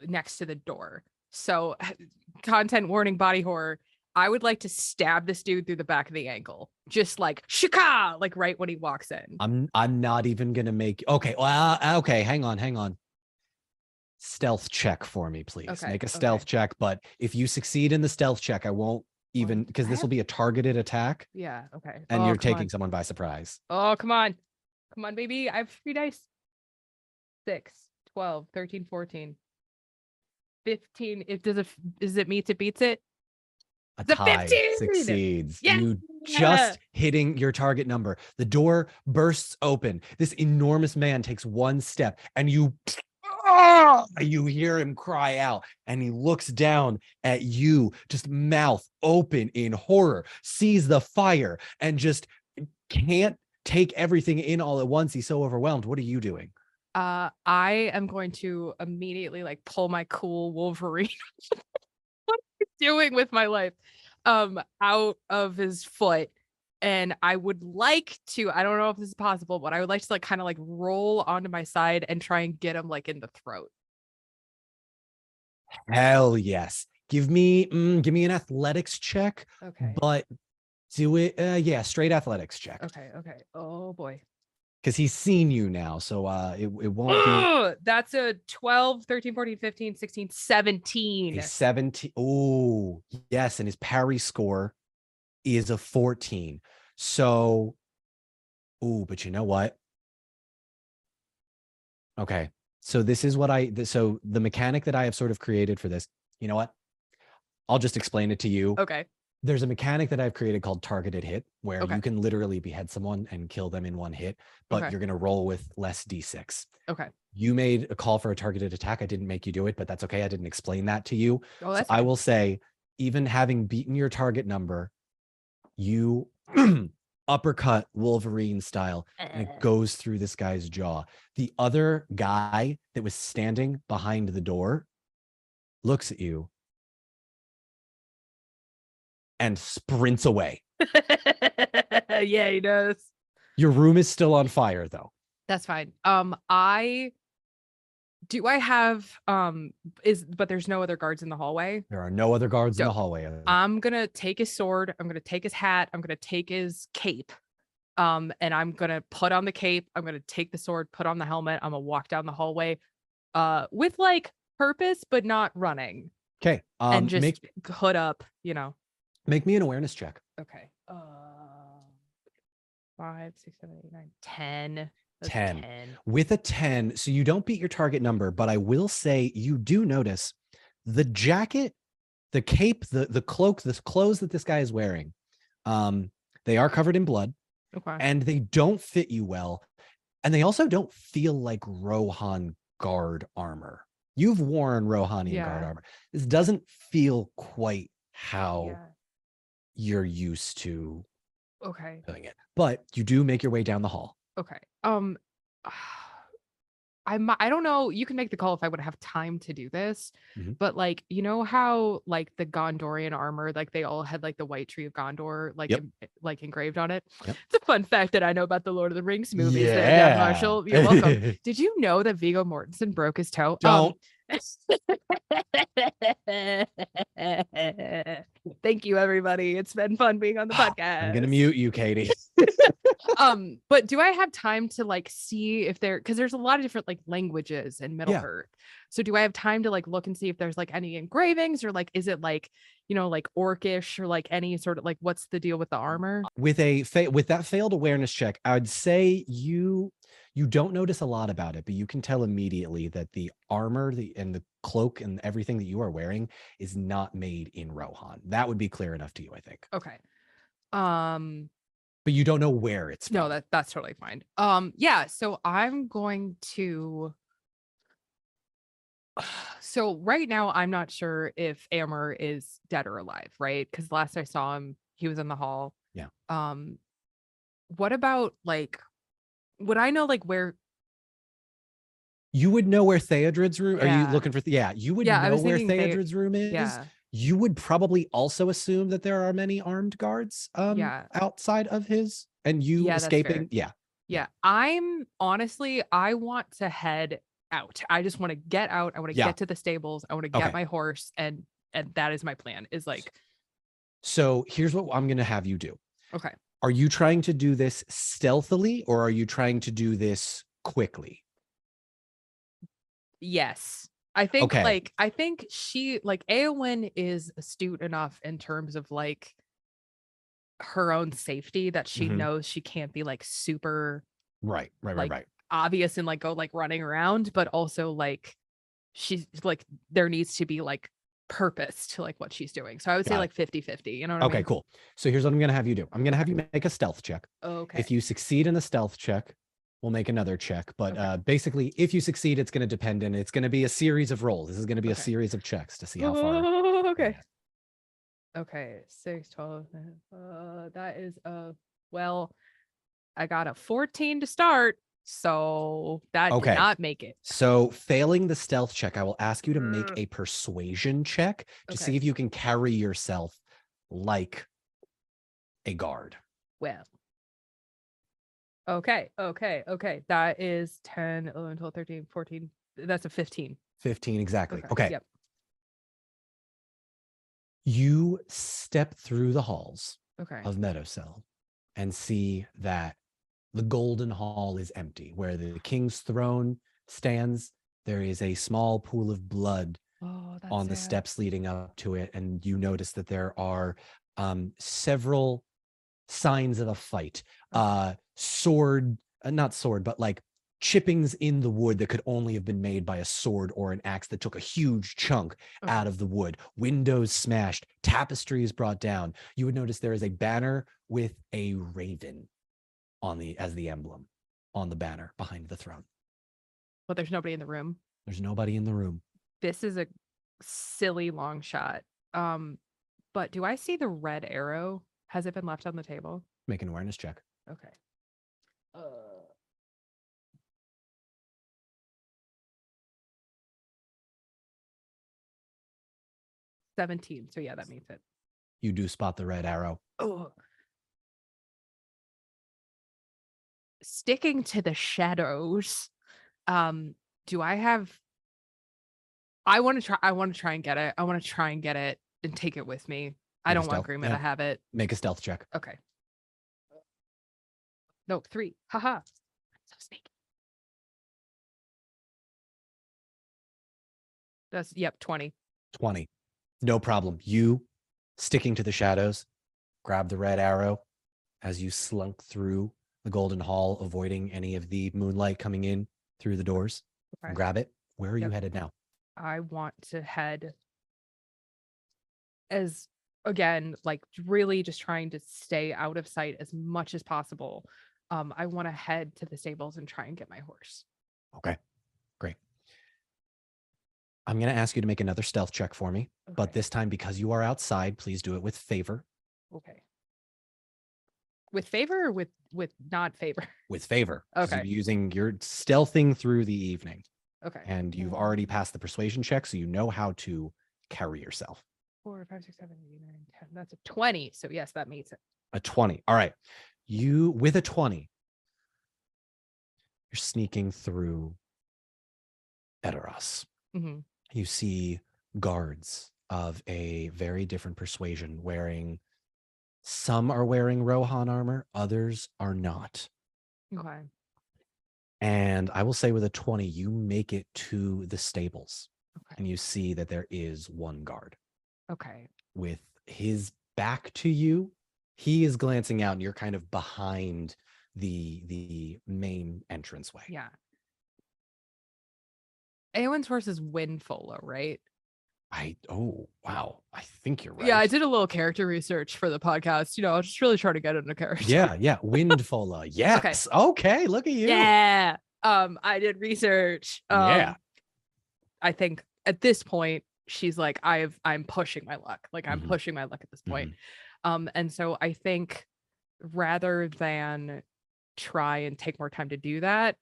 next to the door. So content warning, body horror. I would like to stab this dude through the back of the ankle. Just like shika, like right when he walks in. I'm not even gonna make okay. Well, okay, hang on. Stealth check for me, please. Okay. Make a stealth check, but if you succeed in the stealth check, I won't even, because this will be a targeted attack. Yeah, okay. And you're taking someone by surprise. Oh, come on. Come on, baby. I have 3 dice. 6, 12, 13, 14, 15. Is it meets it beats it? A The tie 15 succeeds. Yeah. You just hitting your target number. The door bursts open. This enormous man takes one step, and you hear him cry out, and he looks down at you, just mouth open in horror, sees the fire, and just can't take everything in all at once. He's so overwhelmed. What are you doing? I am going to immediately like pull my cool Wolverine. What am I doing with my life? Out of his foot. And I would like to, I don't know if this is possible, but I would like to like kind of like roll onto my side and try and get him like in the throat. Hell yes. Give me an athletics check. Okay. But do it, straight athletics check. Okay. Oh boy. because he's seen you now. So it won't Ugh, that's a 12, 13, 14, 15, 16, be 17. a 17. Oh, yes. And his parry score is a 14. So, but you know what? Okay. So this is what so the mechanic that I have sort of created for this, you know what? I'll just explain it to you. Okay. There's a mechanic that I've created called targeted hit, where Okay. you can literally behead someone and kill them in one hit, but Okay. you're going to roll with less d6. Okay. You made a call for a targeted attack. I didn't make you do it, but that's okay. I didn't explain that to you. Oh, So that's I fine. will say, even having beaten your target number, you uppercut Wolverine style, and it goes through this guy's jaw. The other guy that was standing behind the door looks at you and sprints away. Yeah, he does. Your room is still on fire, though. That's fine. I have but there's no other guards in the hallway. There are no other guards in the Dope. hallway. I'm gonna take his sword, I'm gonna take his hat, I'm gonna take his cape. And I'm gonna put on the cape, I'm gonna take the sword, put on the helmet, I'm gonna walk down the hallway with like purpose, but not running. Okay. And just hood up, Make me an awareness check. Okay. 5, 6, 7, 8, 9, 10. 10. With a 10, so you don't beat your target number, but I will say you do notice the jacket, the cape, the cloak, the clothes that this guy is wearing. They are covered in blood. Okay. And they don't fit you well. And they also don't feel like Rohan guard armor. You've worn Rohanian guard armor. This doesn't feel quite how you're used to doing it. But you do make your way down the hall. Okay. I don't know. You can make the call if I would have time to do this, but like, you know how like the Gondorian armor, like they all had like the white tree of Gondor, like engraved on it. Yep. It's a fun fact that I know about the Lord of the Rings movies. Yeah. There, Dan Marshall. You're welcome. Did you know that Viggo Mortensen broke his toe? Don't. Thank you, everybody. It's been fun being on the podcast. I'm gonna mute you, Katie. But do I have time to like see if because there's a lot of different like languages in Middle Earth. So do I have time to like look and see if there's like any engravings, or like is it like, like Orcish, or like any sort of like what's the deal with the armor? With that failed awareness check, I'd say you don't notice a lot about it, but you can tell immediately that the armor, and the cloak and everything that you are wearing is not made in Rohan. That would be clear enough to you, I think. Okay. But you don't know where it's from. No, that's totally fine. Yeah, so I'm going to so right now I'm not sure if Amber is dead or alive, right? Because last I saw him, he was in the hall. Yeah. What about like, would I know like where you would know where Theodred's room? Are you looking for you would know where Theodred's room is? Yeah. You would probably also assume that there are many armed guards outside of his, and you escaping. Yeah. I'm honestly, I want to head out. I just want to get out. I want to get to the stables. I want to get my horse, and that is my plan, is like. So here's what I'm going to have you do. Okay. Are you trying to do this stealthily, or are you trying to do this quickly? Yes. I think I think she like Eowyn is astute enough in terms of like her own safety that she knows she can't be like super right obvious and like go like running around, but also like she's like there needs to be like purpose to like what she's doing. So I would say like 50-50, you know what I mean? Okay, cool. So here's what I'm gonna have you do. I'm gonna have you make a stealth check. Okay. If you succeed in the stealth check, we'll make another check. But basically, if you succeed, it's going to depend, and it's going to be a series of rolls. This is going to be a series of checks to see how far. Okay. Okay. 6, 12. That is well, I got a 14 to start, so that did not make it. So failing the stealth check, I will ask you to make a persuasion check to see if you can carry yourself like a guard. Well. Okay. That is 10, 11, 12, 13, 14. That's a 15. 15, exactly. Okay. Yep. You step through the halls of Meadowcell and see that The golden hall is empty. Where the king's throne stands, there is a small pool of blood that's on the sad. steps leading up to it, and you notice that there are several signs of a fight. Sword, not sword, but like chippings in the wood that could only have been made by a sword or an axe that took a huge chunk out of the wood. Windows smashed, tapestries brought down. You would notice there is a banner with a raven as the emblem on the banner behind the throne. But there's nobody in the room. There's nobody in the room. This is a silly long shot. But do I see the red arrow? Has it been left on the table? Make an awareness check. Okay. 17. So yeah, that means it. You do spot the red arrow. Oh. Sticking to the shadows. Do I have I want to try and get it. I want to try and get it and take it with me. I don't want Grima to have it. Make a stealth check. Okay. No, 3. Haha. So sneaky. That's 20. 20. No problem. You, sticking to the shadows, grab the red arrow as you slunk through the golden hall, avoiding any of the moonlight coming in through the doors. Okay. Grab it. Where are you headed now? I want to head as, again, like really just trying to stay out of sight as much as possible. I want to head to the stables and try and get my horse. Okay, great. I'm going to ask you to make another stealth check for me, but this time, because you are outside, please do it with favor. Okay. With favor or with not favor? With favor. Okay. You're stealthing through the evening. Okay. And you've already passed the persuasion check, so you know how to carry yourself. 4, 5, 6, 7, 8, 9, 10. That's a 20. So yes, that meets it. A 20. All right. You, with a 20, you're sneaking through Edoras. Mm-hmm. You see guards of a very different persuasion wearing, some are wearing Rohan armor, others are not. Okay. And I will say with a 20, you make it to the stables. Okay. And you see that there is one guard. Okay. With his back to you, he is glancing out and you're kind of behind the main entranceway. Yeah. Aowen's horse is Windfola, right? Oh, wow. I think you're right. Yeah, I did a little character research for the podcast. You know, I'll just really try to get into character. Yeah. Windfola. Yes. Okay. Look at you. Yeah. I did research. Yeah. I think at this point, she's like, I'm pushing my luck. Like I'm pushing my luck at this point. And so I think rather than try and take more time to do that,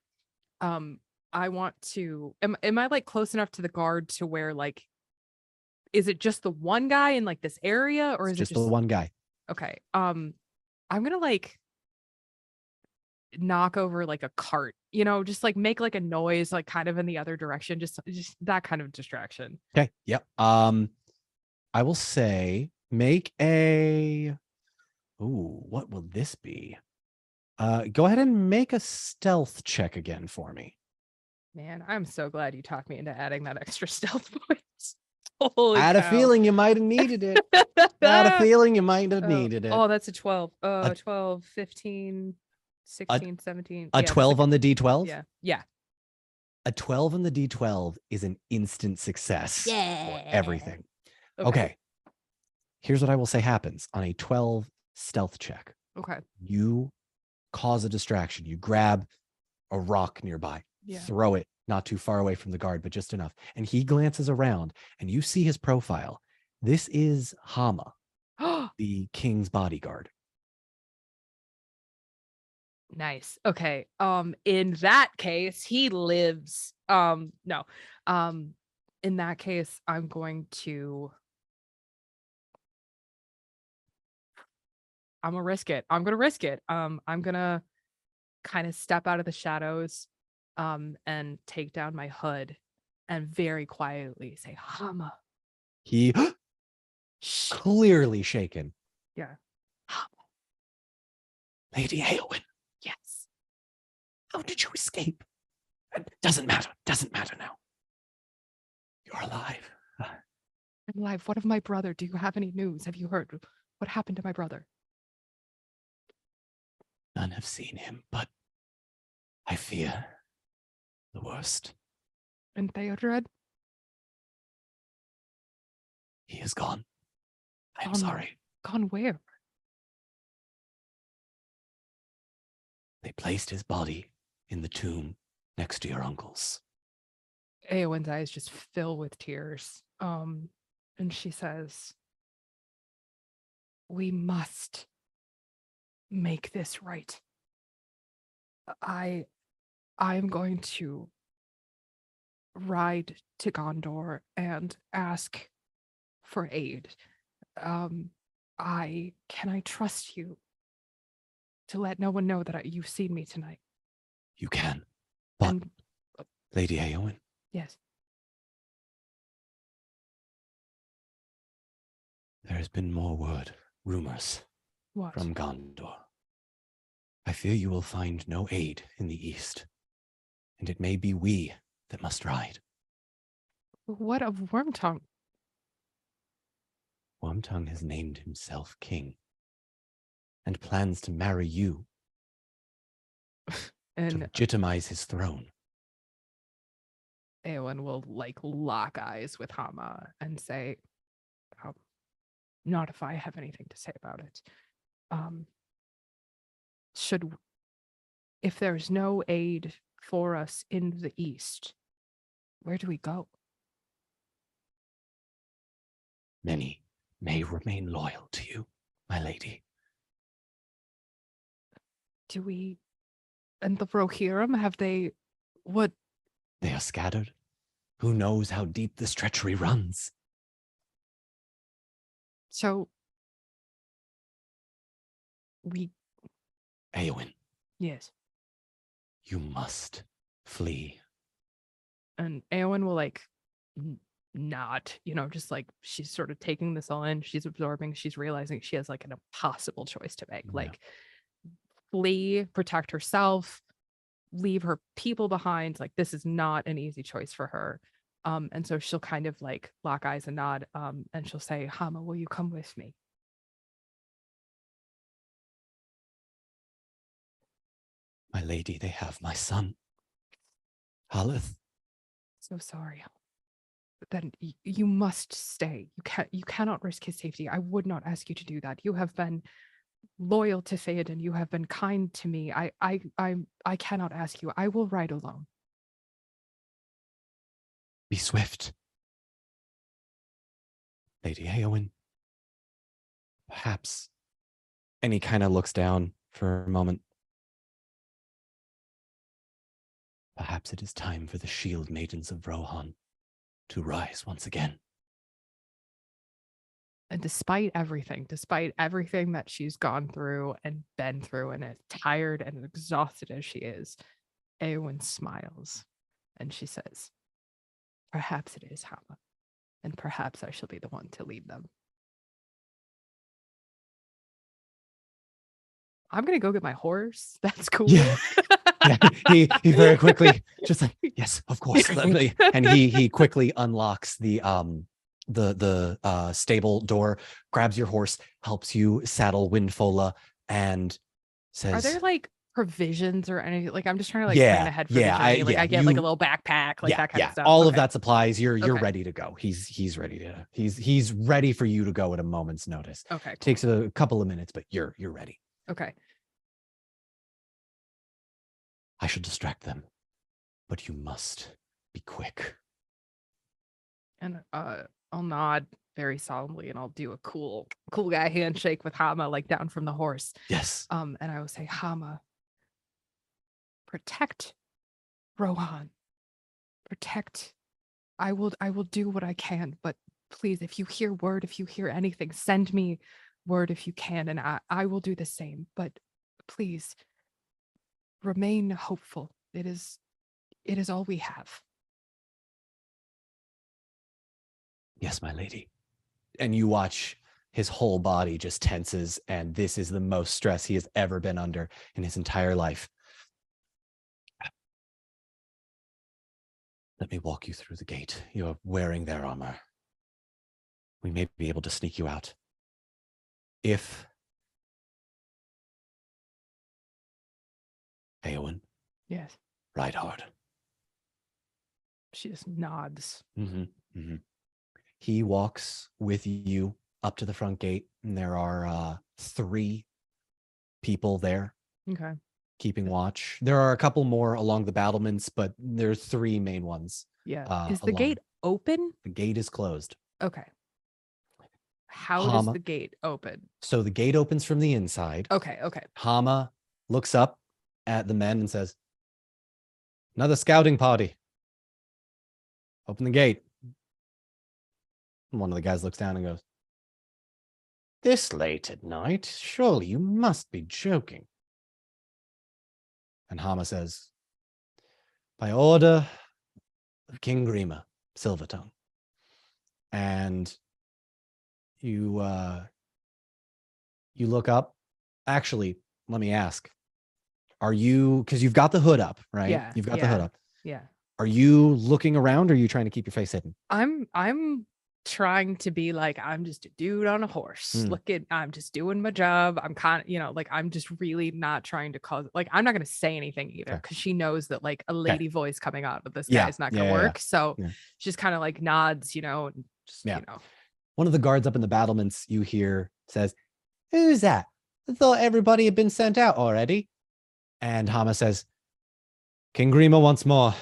I want to, am I like close enough to the guard to where like, is it just the one guy in like this area or is it just the one guy? Okay. I'm gonna like knock over like a cart, you know, just like make like a noise, like kind of in the other direction, just that kind of distraction. Okay. Yep. I will say make a, what will this be? Go ahead and make a stealth check again for me. Man, I'm so glad you talked me into adding that extra stealth points. I had a feeling you might have needed it. Had a feeling you might have needed it. Oh, that's a 12. 12, 15, 16, 17. A 12 on the D12? Yeah. Yeah. A 12 on the D12 is an instant success for everything. Okay. Here's what I will say happens on a 12 stealth check. Okay. You cause a distraction. You grab a rock nearby, throw it not too far away from the guard, but just enough. And he glances around and you see his profile. This is Hama, the king's bodyguard. Nice. Okay. In that case, he lives. No. In that case, I'm gonna risk it. I'm gonna kind of step out of the shadows, and take down my hood and very quietly say, Hama. He clearly shaken. Yeah. Lady Aowen. Yes. How did you escape? Doesn't matter. Doesn't matter now. You're alive. I'm alive. What of my brother? Do you have any news? Have you heard what happened to my brother? None have seen him, but I fear the worst. And Theodred? He is gone. I am Gone- sorry. Gone where? They placed his body in the tomb next to your uncle's. Eowyn's eyes just fill with tears. And she says, "We must make this right. I'm going to ride to Gondor and ask for aid. Can I trust you to let no one know that you've seen me tonight?" You can. But, And Lady Eowyn, yes, there has been more rumors what? from Gondor. I fear you will find no aid in the east, and it may be we that must ride. What of Wormtongue? Wormtongue has named himself king, and plans to marry you to And legitimize his throne. Eowyn will lock eyes with Hama and say, "Not if I have anything to say about it. If there's no aid for us in the east, where do we go?" Many may remain loyal to you, my lady. Do we, and the Rohirrim, have they, what? They are scattered. Who knows how deep this treachery runs? So Eowyn, yes. you must flee. And Eowyn will nod, just she's sort of taking this all in. She's absorbing. She's realizing she has an impossible choice to make. Yeah. Flee, protect herself, leave her people behind. This is not an easy choice for her. And so she'll kind of lock eyes and nod. And she'll say, "Hama, will you come with me?" My lady, they have my son. Haleth. So sorry. Then you must stay. You cannot risk his safety. I would not ask you to do that. You have been loyal to Theoden. You have been kind to me. I cannot ask you. I will ride alone. Be swift. Lady Eowyn. Perhaps. And he kind of looks down for a moment. Perhaps it is time for the shield maidens of Rohan to rise once again. And despite everything that she's gone through and been through, and as tired and exhausted as she is, Eowyn smiles and she says, "Perhaps it is, Hama, and perhaps I shall be the one to lead them." I'm gonna go get my horse. That's cool. Yeah. Yeah, he very quickly just yes, of course. And he quickly unlocks the stable door, grabs your horse, helps you saddle Windfola, and says, "Are there provisions or anything?" I'm just trying to plan ahead for the journey. I get a little backpack, that kind of stuff. All Okay. of that supplies. You're Okay. ready to go. He's ready to. He's ready for you to go at a moment's notice. Okay. Cool. Takes a couple of minutes, but you're ready. Okay. I shall distract them, but you must be quick. And I'll nod very solemnly and I'll do a cool guy handshake with Hama down from the horse. Yes. And I will say, "Hama, protect Rohan. Protect. I will do what I can, but please, if you hear word, if you hear anything, send me word if you can, and I will do the same. But please remain hopeful. It is all we have." Yes, my lady. And you watch his whole body just tenses, and this is the most stress he has ever been under in his entire life. Let me walk you through the gate. You are wearing their armor. We may be able to sneak you out. If Eowyn, Yes. ride hard. She just nods. Mm-hmm. Mm-hmm. He walks with you up to the front gate, and there are 3 people there Okay. keeping watch. There are a couple more along the battlements, but there's 3 main ones. Yeah. Is the along. gate open? The gate is closed. Okay. How does the gate open? So the gate opens from the inside. Okay. Okay. Hama looks up at the men and says, "Another scouting party. Open the gate." And one of the guys looks down and goes, "This late at night? Surely you must be joking." And Hama says, "By order of King Grima, Silvertongue." And you look up. Actually, let me ask. Are you, because you've got the hood up, right? Yeah. You've got the hood up. Yeah. Are you looking around, or are you trying to keep your face hidden? I'm trying to be like, I'm just a dude on a horse. I'm just doing my job. I'm kind of, like, I'm just really not trying to cause, like, I'm not going to say anything either, because she knows that, like, a lady voice coming out of this guy is not going to work. So she just kind of like nods, and just, One of the guards up in the battlements, you hear, says, "Who's that? I thought everybody had been sent out already." And Hama says, "King Grima once more.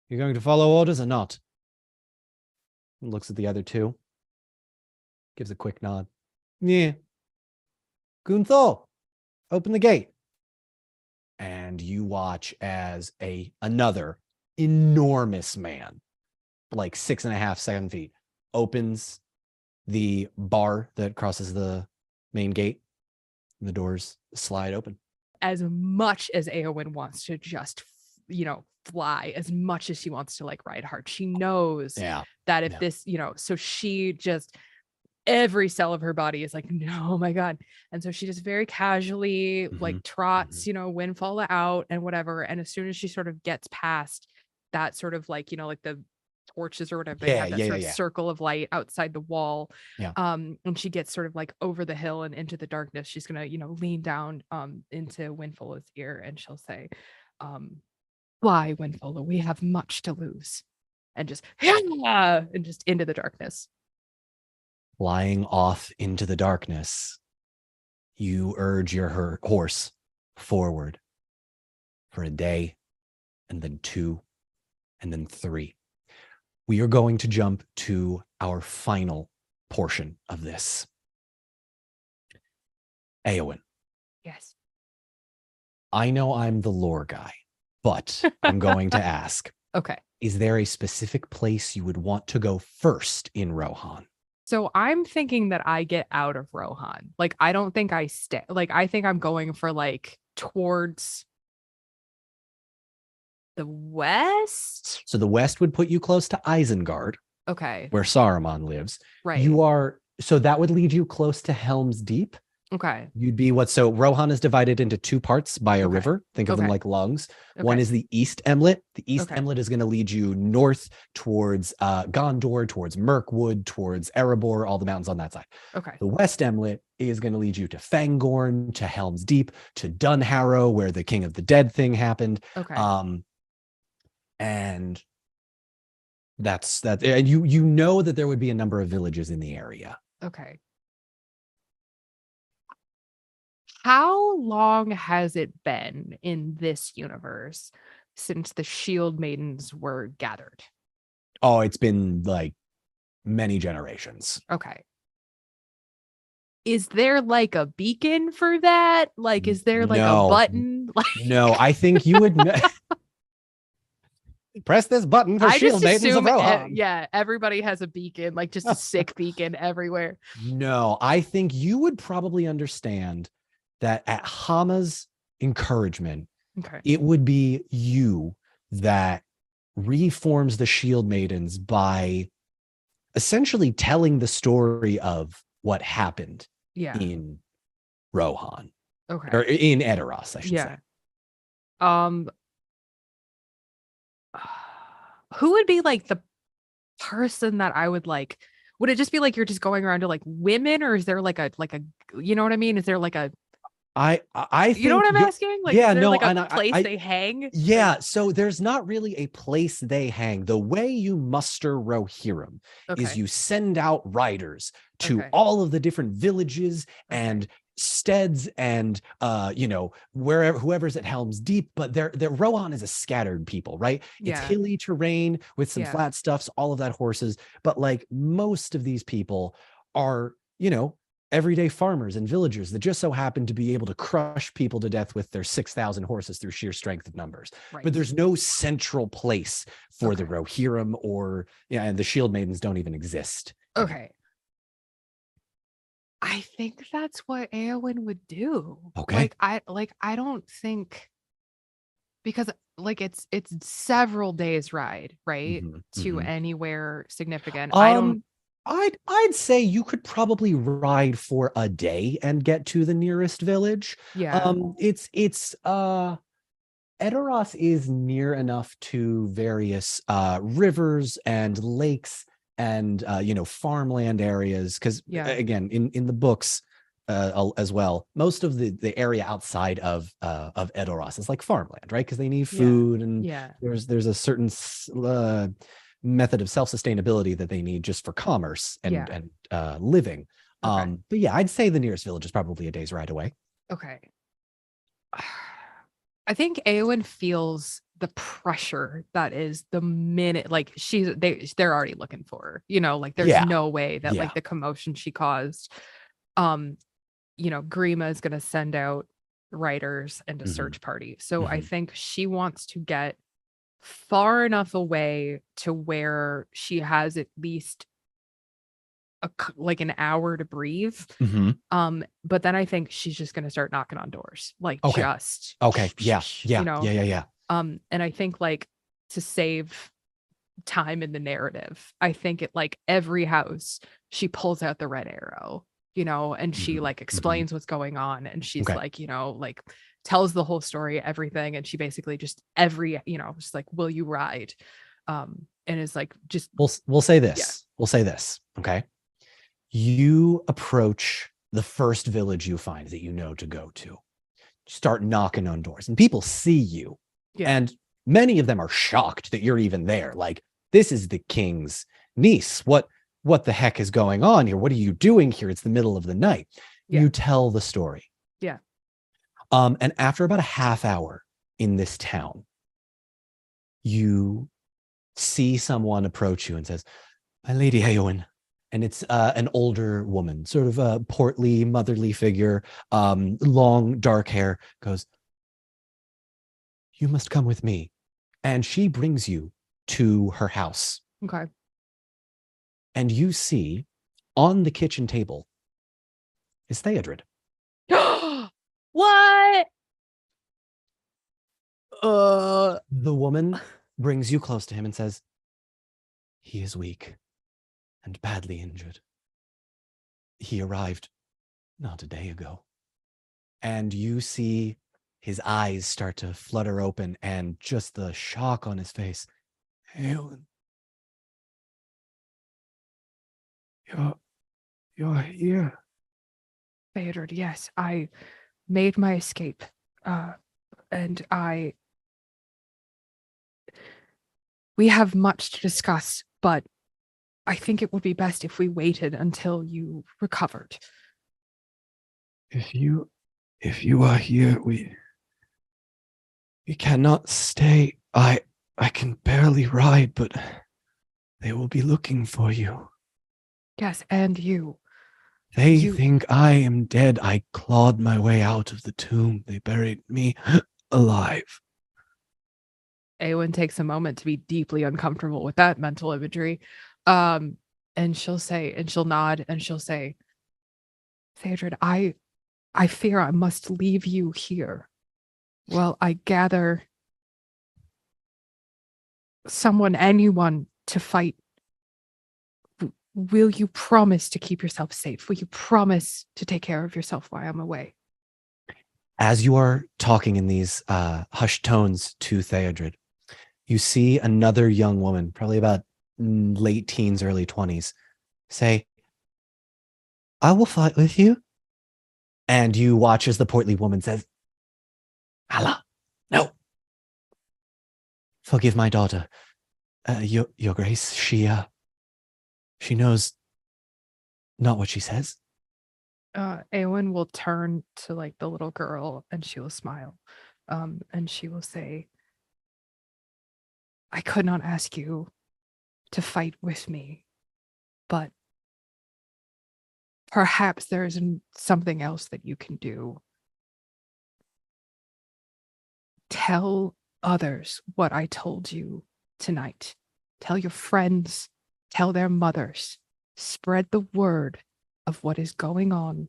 You're going to follow orders or not?" And looks at the other 2. Gives a quick nod. "Yeah. Gunther, open the gate." And you watch as another enormous man, like 6.5, 7 feet, opens the bar that crosses the main gate, and the doors slide open. As much as Eowyn wants to just, fly, as much as she wants to, like, ride hard, she knows that if this, so she just, every cell of her body is like, "No, oh my God." And so she just very casually like trots, Windfall out and whatever. And as soon as she sort of gets past that sort of like, like the torches or whatever, they have that sort of circle of light outside the wall. And she gets sort of like over the hill and into the darkness. She's gonna, lean down into Windfall's ear, and she'll say, "Fly, Windfall, we have much to lose." And just and just into the darkness. Flying off into the darkness, you urge your horse forward for a day, and then 2, and then 3. We are going to jump to our final portion of this. Eowyn. Yes. I know I'm the lore guy, but I'm going to ask. Okay. Is there a specific place you would want to go first in Rohan? So I'm thinking that I get out of Rohan. Like, I don't think I stay. Like, I think I'm going for like towards the west. So the west would put you close to Isengard. Okay. Where Saruman lives. Right. So that would lead you close to Helm's Deep. Okay. You'd be so Rohan is divided into 2 parts by a river. Think of them like lungs. One is the East Emlet. The East Emlet is going to lead you north towards Gondor, towards Mirkwood, towards Erebor, all the mountains on that side. Okay. The West Emlet is going to lead you to Fangorn, to Helm's Deep, to Dunharrow, where the King of the Dead thing happened. Okay. And that's that. And you know that there would be a number of villages in the area. Okay. How long has it been in this universe since the Shield Maidens were gathered? Oh, it's been like many generations. Okay. Is there like a beacon for that? Like, is there like a button? No, I think you would press this button for Shield Maidens of Rohan. Everybody has a beacon, like just a sick beacon everywhere. No, I think you would probably understand that at Hama's encouragement, it would be you that reforms the Shield Maidens by essentially telling the story of what happened in Rohan. Okay. Or in Edoras, I should say. who would be like the person that I would like? Would it just be like you're just going around to like women, or is there like a you know what I mean? Is there like a I you know think what I'm you asking? Like, is yeah, there no, like a and place they hang? yeah, Like, so there's not really a place they hang. The way you muster Rohirrim is okay, you send out riders to okay, all of the different villages okay, and steads and wherever whoever's at Helm's Deep, but their Rohan is a scattered people, right? It's yeah, hilly terrain with some yeah, flat stuffs, all of that horses, but like most of these people are, everyday farmers and villagers that just so happen to be able to crush people to death with their 6,000 horses through sheer strength of numbers. But right, there's no central place for the okay, Rohirrim and the Shield Maidens don't even exist anymore. okay. I think that's what Eowyn would do. Okay. I don't think, because like it's several days ride, right? Mhm, To mhm. anywhere significant. I don't, Um, I'd say you could probably ride for a day and get to the nearest village. yeah, It's Edoras is near enough to various rivers and lakes and farmland areas because yeah, again in the books as well, most of the area outside of Edoras is like farmland, right? Because they need yeah, food and yeah. there's a certain method of self-sustainability that they need just for commerce and Yeah. living. Okay. But yeah, I'd say the nearest village is probably a day's ride away. Okay. I think Eowyn feels the pressure that is the minute like they're already looking for her. Like there's Yeah, no way that yeah. like the commotion she caused, um, Grima is gonna send out writers and a Mhm, search party. So I mhm. think she wants to get far enough away to where she has at least like an hour to breathe. Mhm. But then I think she's just gonna start knocking on doors, like Okay. just, Okay. Yeah. you Yeah. know. Yeah. Yeah. Yeah. And I think like to save time in the narrative, I think it like every house she pulls out the red arrow, and she Mhm, like mhm. explains what's going on, and she's Okay. like, like tells the whole story, everything, and she basically just just like, will you ride? And is like just We'll say yeah, this. We'll say this. Okay. You approach the first village you find that you know to go to. Start knocking on doors, and people see you, yeah, and many of them are shocked that you're even there. Like, this is the king's niece. What the heck is going on here? What are you doing here? It's the middle of the night. yeah, You tell the story. yeah. And after about a half hour in this town, you see someone approach you and says, "My Lady Eowyn." And it's an older woman, sort of a portly, motherly figure, long, dark hair, goes, "You must come with me." And she brings you to her house. Okay. And you see on the kitchen table is Theodred. What? The woman brings you close to him and says, "He is weak and badly injured. He arrived not a day ago." And you see his eyes start to flutter open and just the shock on his face. "Helen, you're, you're here." Theodore, yes, I made my escape. Uh, and we have much to discuss, but I think it would be best if we waited until you recovered. If you are here, we cannot stay. I can barely ride, but they will be looking for you. Yes, and you. They You, think I am dead. I clawed my way out of the tomb. They buried me alive. Eowyn takes a moment to be deeply uncomfortable with that mental imagery. Um, and she'll nod and she'll say, Theodred, I fear I must leave you here. Well, I gather anyone to fight. Will you promise to keep yourself safe? Will you promise to take care of yourself while I'm away? As you are talking in these hushed tones to Theodred, you see another young woman, probably about late teens, early 20s, say, I will fight with you. And you watch as the portly woman says, Allah, no. Forgive my daughter. Your Grace, she knows not what she says. Eowyn will turn to like the little girl and she will smile. And she will say, I could not ask you to fight with me, but perhaps there is something else that you can do. Tell others what I told you tonight. Tell your friends, tell their mothers, spread the word of what is going on,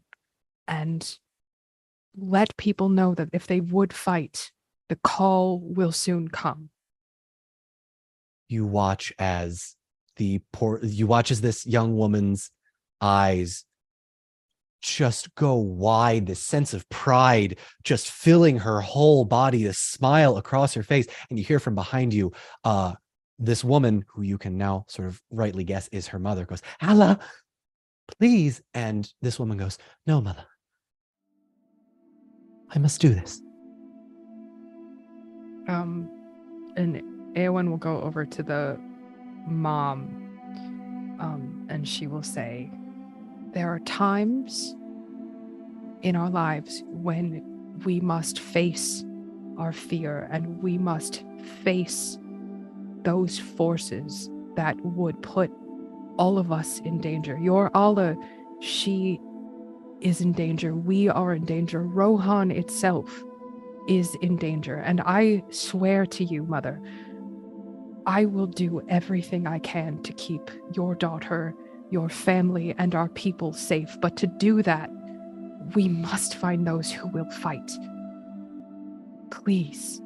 and let people know that if they would fight, the call will soon come. You watch as this young woman's eyes just go wide, this sense of pride just filling her whole body, this smile across her face. And you hear from behind you, this woman, who you can now sort of rightly guess is her mother, goes, Allah, please. And this woman goes, no, mother, I must do this. And Eowyn will go over to the mom, and she will say, there are times in our lives when we must face our fear and we must face those forces that would put all of us in danger. Your Allah, she is in danger. We are in danger. Rohan itself is in danger. And I swear to you, Mother, I will do everything I can to keep your daughter, your family, and our people safe. But to do that, we must find those who will fight. Please,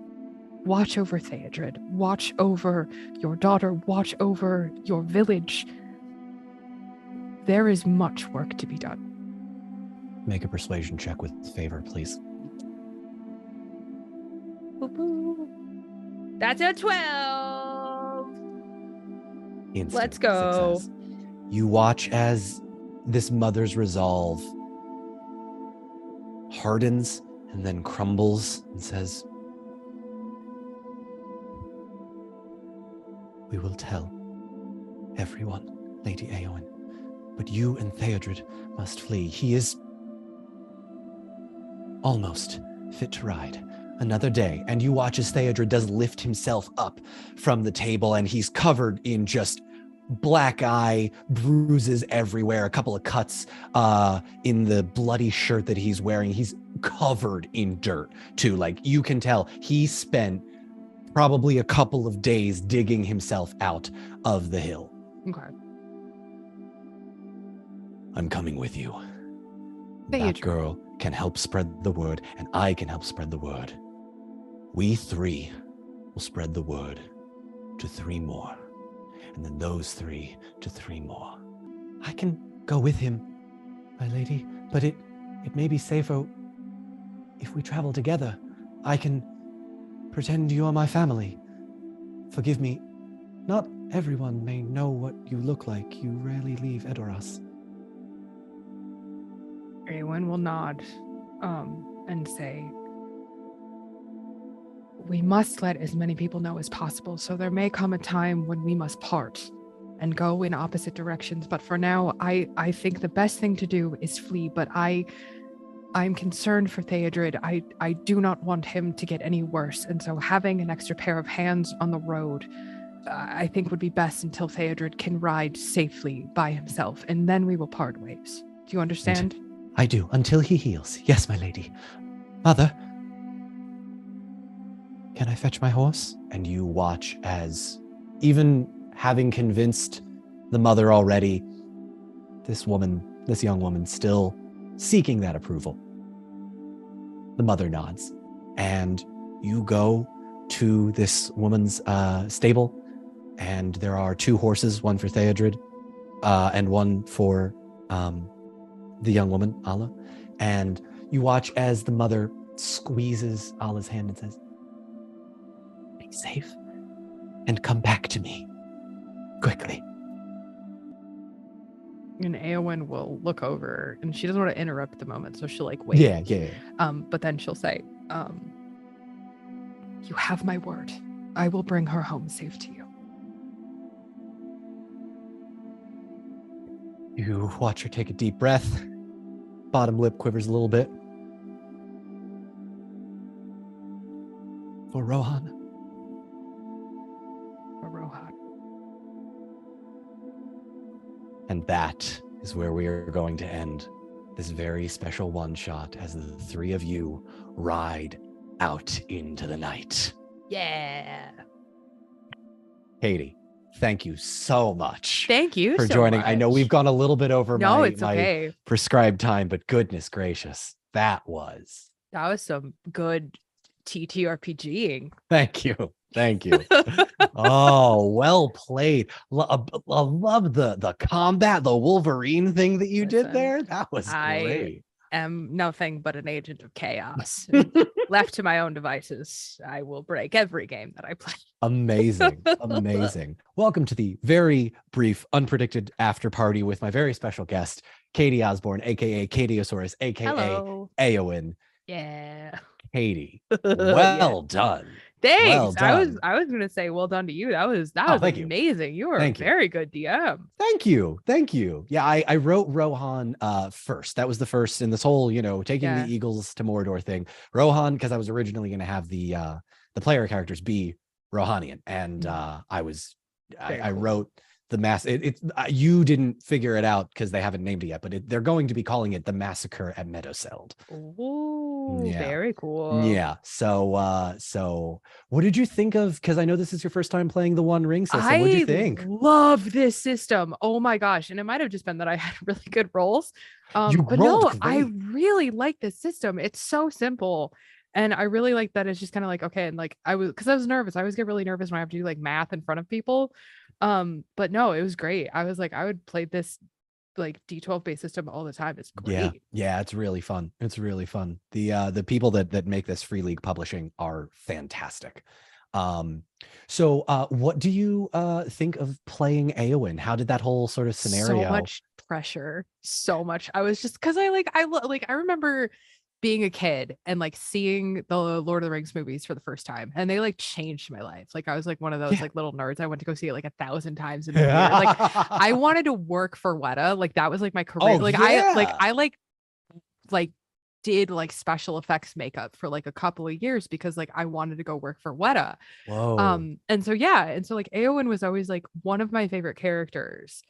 watch over Theodred. Watch over your daughter. Watch over your village. There is much work to be done. Make a persuasion check with favor, please. That's a 12. Instant Let's go. success. You watch as this mother's resolve hardens and then crumbles and says, we will tell everyone, Lady Eowyn, but you and Theodred must flee. He is almost fit to ride. Another day, and you watch as Theodred does lift himself up from the table, and he's covered in just black eye, bruises everywhere, a couple of cuts in the bloody shirt that he's wearing. He's covered in dirt too. Like, you can tell he spent probably a couple of days digging himself out of the hill. Okay. I'm coming with you. Theodred. That girl can help spread the word, and I can help spread the word. We three will spread the word to 3 more, and then those 3 to 3 more. I can go with him, my lady, but it may be safer if we travel together. I can pretend you are my family. Forgive me, not everyone may know what you look like. You rarely leave Edoras. Eowyn will nod and say, we must let as many people know as possible, so there may come a time when we must part and go in opposite directions. But for now, I think the best thing to do is flee. But I'm concerned for Theodred. I do not want him to get any worse. And so having an extra pair of hands on the road, I think would be best until Theodred can ride safely by himself. And then we will part ways. Do you understand? I do, until he heals. Yes, my lady. Mother, can I fetch my horse? And you watch as, even having convinced the mother already, this young woman, still seeking that approval. The mother nods, and you go to this woman's stable, and there are 2 horses, one for Theodred, and one for the young woman, Allah. And you watch as the mother squeezes Allah's hand and says, be safe. and come back to me. Quickly. And Eowyn will look over, and she doesn't want to interrupt at the moment, so she'll like wait. Yeah. But then she'll say, you have my word. I will bring her home safe to you. You watch her take a deep breath. Bottom lip quivers a little bit. For Rohan. For Rohan. And that is where we are going to end this very special one-shot as the three of you ride out into the night. Yeah. Katie, thank you so much. Thank you for so joining. much. I know we've gone a little bit over my prescribed time, but goodness gracious, that was some good TTRPGing. Thank you. Oh, well played. I love the combat, the Wolverine thing that you did there. That was great. I am nothing but an agent of chaos. Left to my own devices, I will break every game that I play. Amazing. Welcome to the very brief Unpredicted After Party with my very special guest, Katie Osborne, aka Katiosaurus, aka Hello. Eowyn. Yeah. Katie, well done. Thanks. Well done. I was gonna say well done to you. That was amazing. You were a very good DM. Thank you. Yeah, I wrote Rohan first. That was the first in this whole, taking the Eagles to Mordor thing. Rohan, because I was originally gonna have the player characters be Rohanian, and I wrote the you didn't figure it out because they haven't named it yet, but they're going to be calling it the Massacre at Meadowseld. Oh, very cool. Yeah. So what did you think of? Because I know this is your first time playing the One Ring system. What did you think? Love this system. Oh my gosh. And it might have just been that I had really good rolls. But no, great. I really like this system. It's so simple. And I really like that it's just kind of like, okay. And like I was nervous. I always get really nervous when I have to do like math in front of people. But no, it was great. I was like, I would play this like D12 based system all the time. It's great. Yeah, it's really fun. The people that make this Free League publishing are fantastic. So what do you think of playing Eowyn? How did that whole sort of scenario? So much pressure. So much. I was just because I remember being a kid and like seeing the Lord of the Rings movies for the first time, and they like changed my life. Like I was like one of those like little nerds. I went to go see it like 1,000 times in a year. Like I wanted to work for Weta. Like that was like my career. I did like special effects makeup for like a couple of years because like I wanted to go work for Weta. Whoa. And so like Eowyn was always like one of my favorite characters.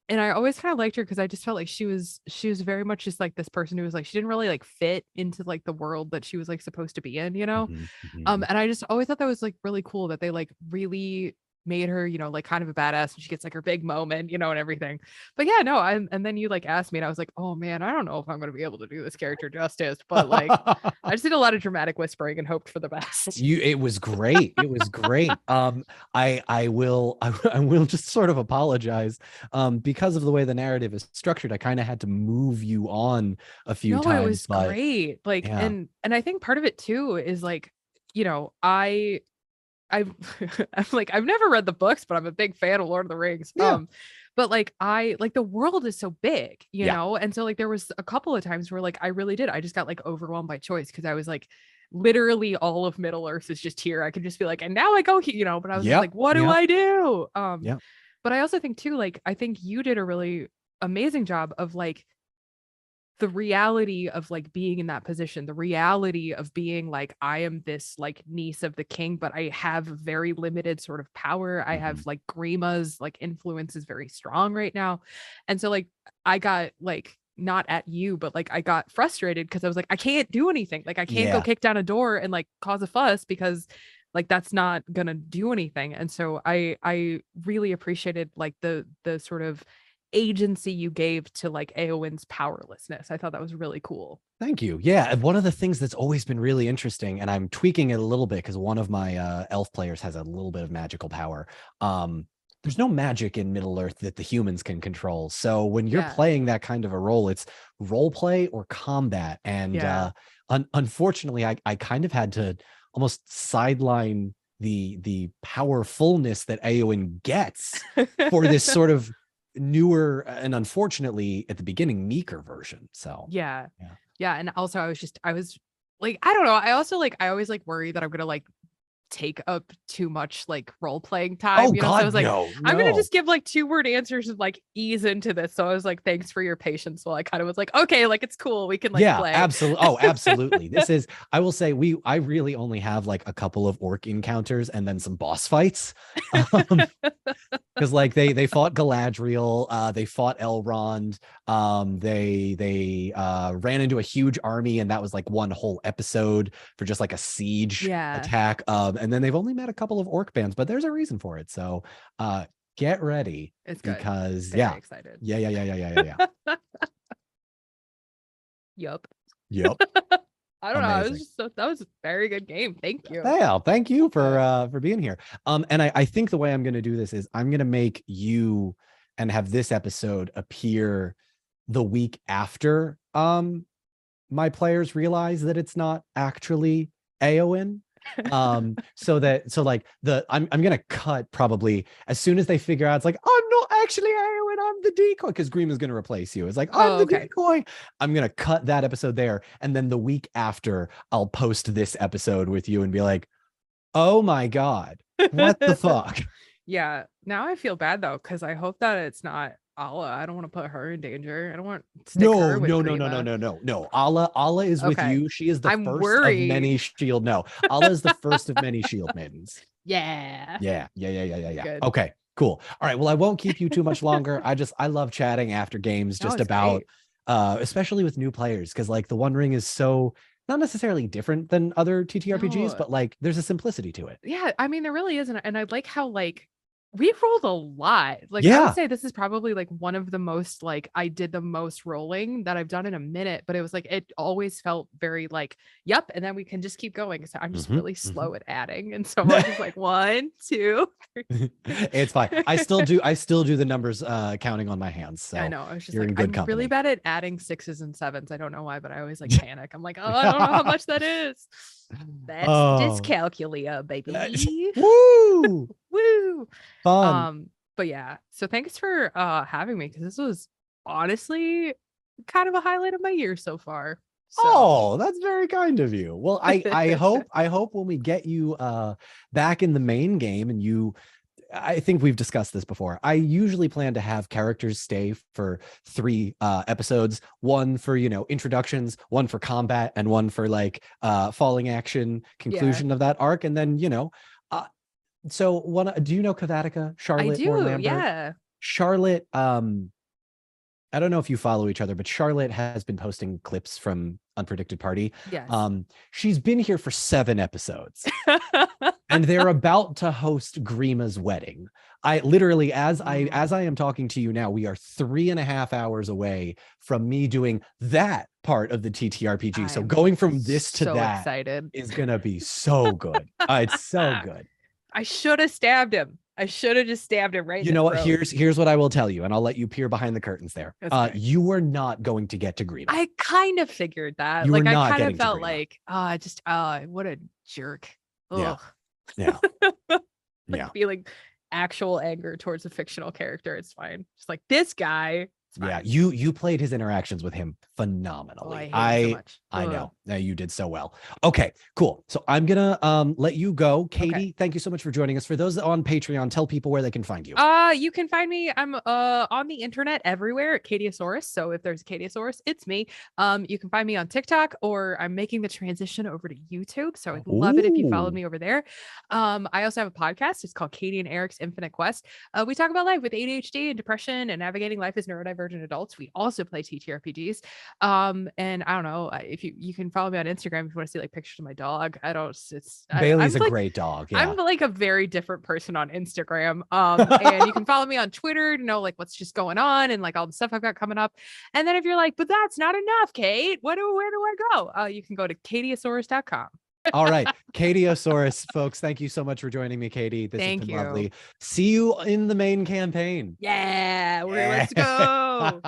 And I always kind of liked her because I just felt like she was very much just like this person who was like, she didn't really like fit into like the world that she was like supposed to be in, And I just always thought that was like really cool that they like really made her, like kind of a badass, and she gets like her big moment, and everything. But yeah, no, and then you like asked me, and I was like, oh man, I don't know if I'm going to be able to do this character justice, but like I just did a lot of dramatic whispering and hoped for the best. It was great. I will just sort of apologize because of the way the narrative is structured. I kind of had to move you on a few times. It was great. Like, and I think part of it too is like, I'm like, I've never read the books, but I'm a big fan of Lord of the Rings. But like the world is so big, know? And so like there was a couple of times where like I just got like overwhelmed by choice because I was like, literally all of Middle Earth is just here. I could just be like, and now I go here, but I was just like, what do I do? But I also think too, like, I think you did a really amazing job of like the reality of like being in that position, the reality of being like, I am this like niece of the king, but I have very limited sort of power. I have like Grima's like influence is very strong right now. And so like, I got like, not at you, but like I got frustrated because I was like, I can't do anything. Like I can't go kick down a door and like cause a fuss because like that's not gonna do anything. And so I really appreciated like the sort of agency you gave to like Eowyn's powerlessness. I thought that was really cool. Thank you. Yeah, one of the things that's always been really interesting, and I'm tweaking it a little bit because one of my elf players has a little bit of magical power. There's no magic in Middle Earth that the humans can control. So when you're playing that kind of a role, it's role play or combat. And unfortunately, I kind of had to almost sideline the powerfulness that Eowyn gets for this sort of newer and unfortunately at the beginning meeker version. So yeah. And also I was like, I don't know. I also like, I always like worry that I'm gonna like take up too much like role playing time, oh you know. God, So I was like, no. I'm gonna just give like 2-word answers and like ease into this. So I was like, thanks for your patience. While I kind of was like, okay, like it's cool, we can like play. Absolutely. Oh, absolutely. This is, I will say, I really only have like a couple of orc encounters and then some boss fights. Because like they fought Galadriel, they fought Elrond, they ran into a huge army, and that was like one whole episode for just like a siege attack. And then they've only met a couple of orc bands, but there's a reason for it. So get ready. It's good. Because very excited. Yeah. Yup. I don't Amazing. know. It was just that was a very good game. Thank you. Yeah, thank you for being here. And I think the way I'm going to do this is I'm going to make you and have this episode appear the week after my players realize that it's not actually Eowyn. So like I'm gonna cut probably as soon as they figure out it's like I'm not actually Eowyn, I'm the decoy, because Green is gonna replace you. It's like I'm the decoy. I'm gonna cut that episode there, and then the week after I'll post this episode with you and be like, oh my God, what the fuck? Yeah. Now I feel bad though, because I hope that it's not Alla. I don't want to put her in danger. I don't want to stick her with No. Alla is with you. She is the first of many shield. No, Alla is the first of many shield maidens. Yeah. Good. Okay, cool. All right. Well, I won't keep you too much longer. I love chatting after games just about especially with new players, because like the One Ring is so not necessarily different than other TTRPGs, but like there's a simplicity to it. Yeah, I mean there really isn't, and I like how like we rolled a lot. Like I would say this is probably like one of the most like I did the most rolling that I've done in a minute, but it was like it always felt very like yep, and then we can just keep going. So I'm just really slow at adding, and so I'm just like 1, 2, 3. It's fine. I still do the numbers counting on my hands. So I know. I was just you're like, in good I'm company. really bad at adding 6s and 7s. I don't know why, but I always like panic. I'm like, oh, I don't know how much that is. That's dyscalculia, baby. Woo! Woo! Fun. But yeah. So thanks for having me, because this was honestly kind of a highlight of my year so far. So. Oh, that's very kind of you. Well, I hope when we get you back in the main game and you, I think we've discussed this before. I usually plan to have characters stay for 3 episodes, one for, introductions, one for combat, and one for like falling action conclusion of that arc. And then, so do you know Kavatica, Charlotte, I do, or Lambert? Yeah. Charlotte, I don't know if you follow each other, but Charlotte has been posting clips from Unpredicted Party. Yes. She's been here for 7 episodes. And they're about to host Grima's wedding. I literally, as I am talking to you now, we are 3.5 hours away from me doing that part of the TTRPG. So going from this to that is gonna be so good. It's so good. I should have stabbed him. I should have just stabbed him right. You know what? Here's what I will tell you, and I'll let you peer behind the curtains there. You were not going to get to Grima. I kind of figured that. You like were I not kind getting of felt to like, what a jerk. Ugh. Yeah. Feeling actual anger towards a fictional character. It's fine. Just like this guy. Yeah, you played his interactions with him phenomenally. I hate him so much. I know. No, you did so well. Okay, cool. So I'm gonna let you go. Katie, thank you so much for joining us. For those on Patreon, tell people where they can find you. You can find me. I'm on the internet everywhere at Katiosaurus. So if there's a Katiosaurus, it's me. You can find me on TikTok, or I'm making the transition over to YouTube. So I'd love it if you followed me over there. I also have a podcast. It's called Katie and Eric's Infinite Quest. We talk about life with ADHD and depression and navigating life as neurodivergent adults. We also play TTRPGs. And I don't know if you can follow me on Instagram if you want to see like pictures of my dog. Bailey's a great dog. Yeah. I'm like a very different person on Instagram. And you can follow me on Twitter to know like what's just going on and like all the stuff I've got coming up. And then if you're like, but that's not enough, Kate, where do I go? You can go to katiosaurus.com. All right, Katiosaurus, folks, thank you so much for joining me, Katie. This has been lovely. See you in the main campaign. Yeah, let's go.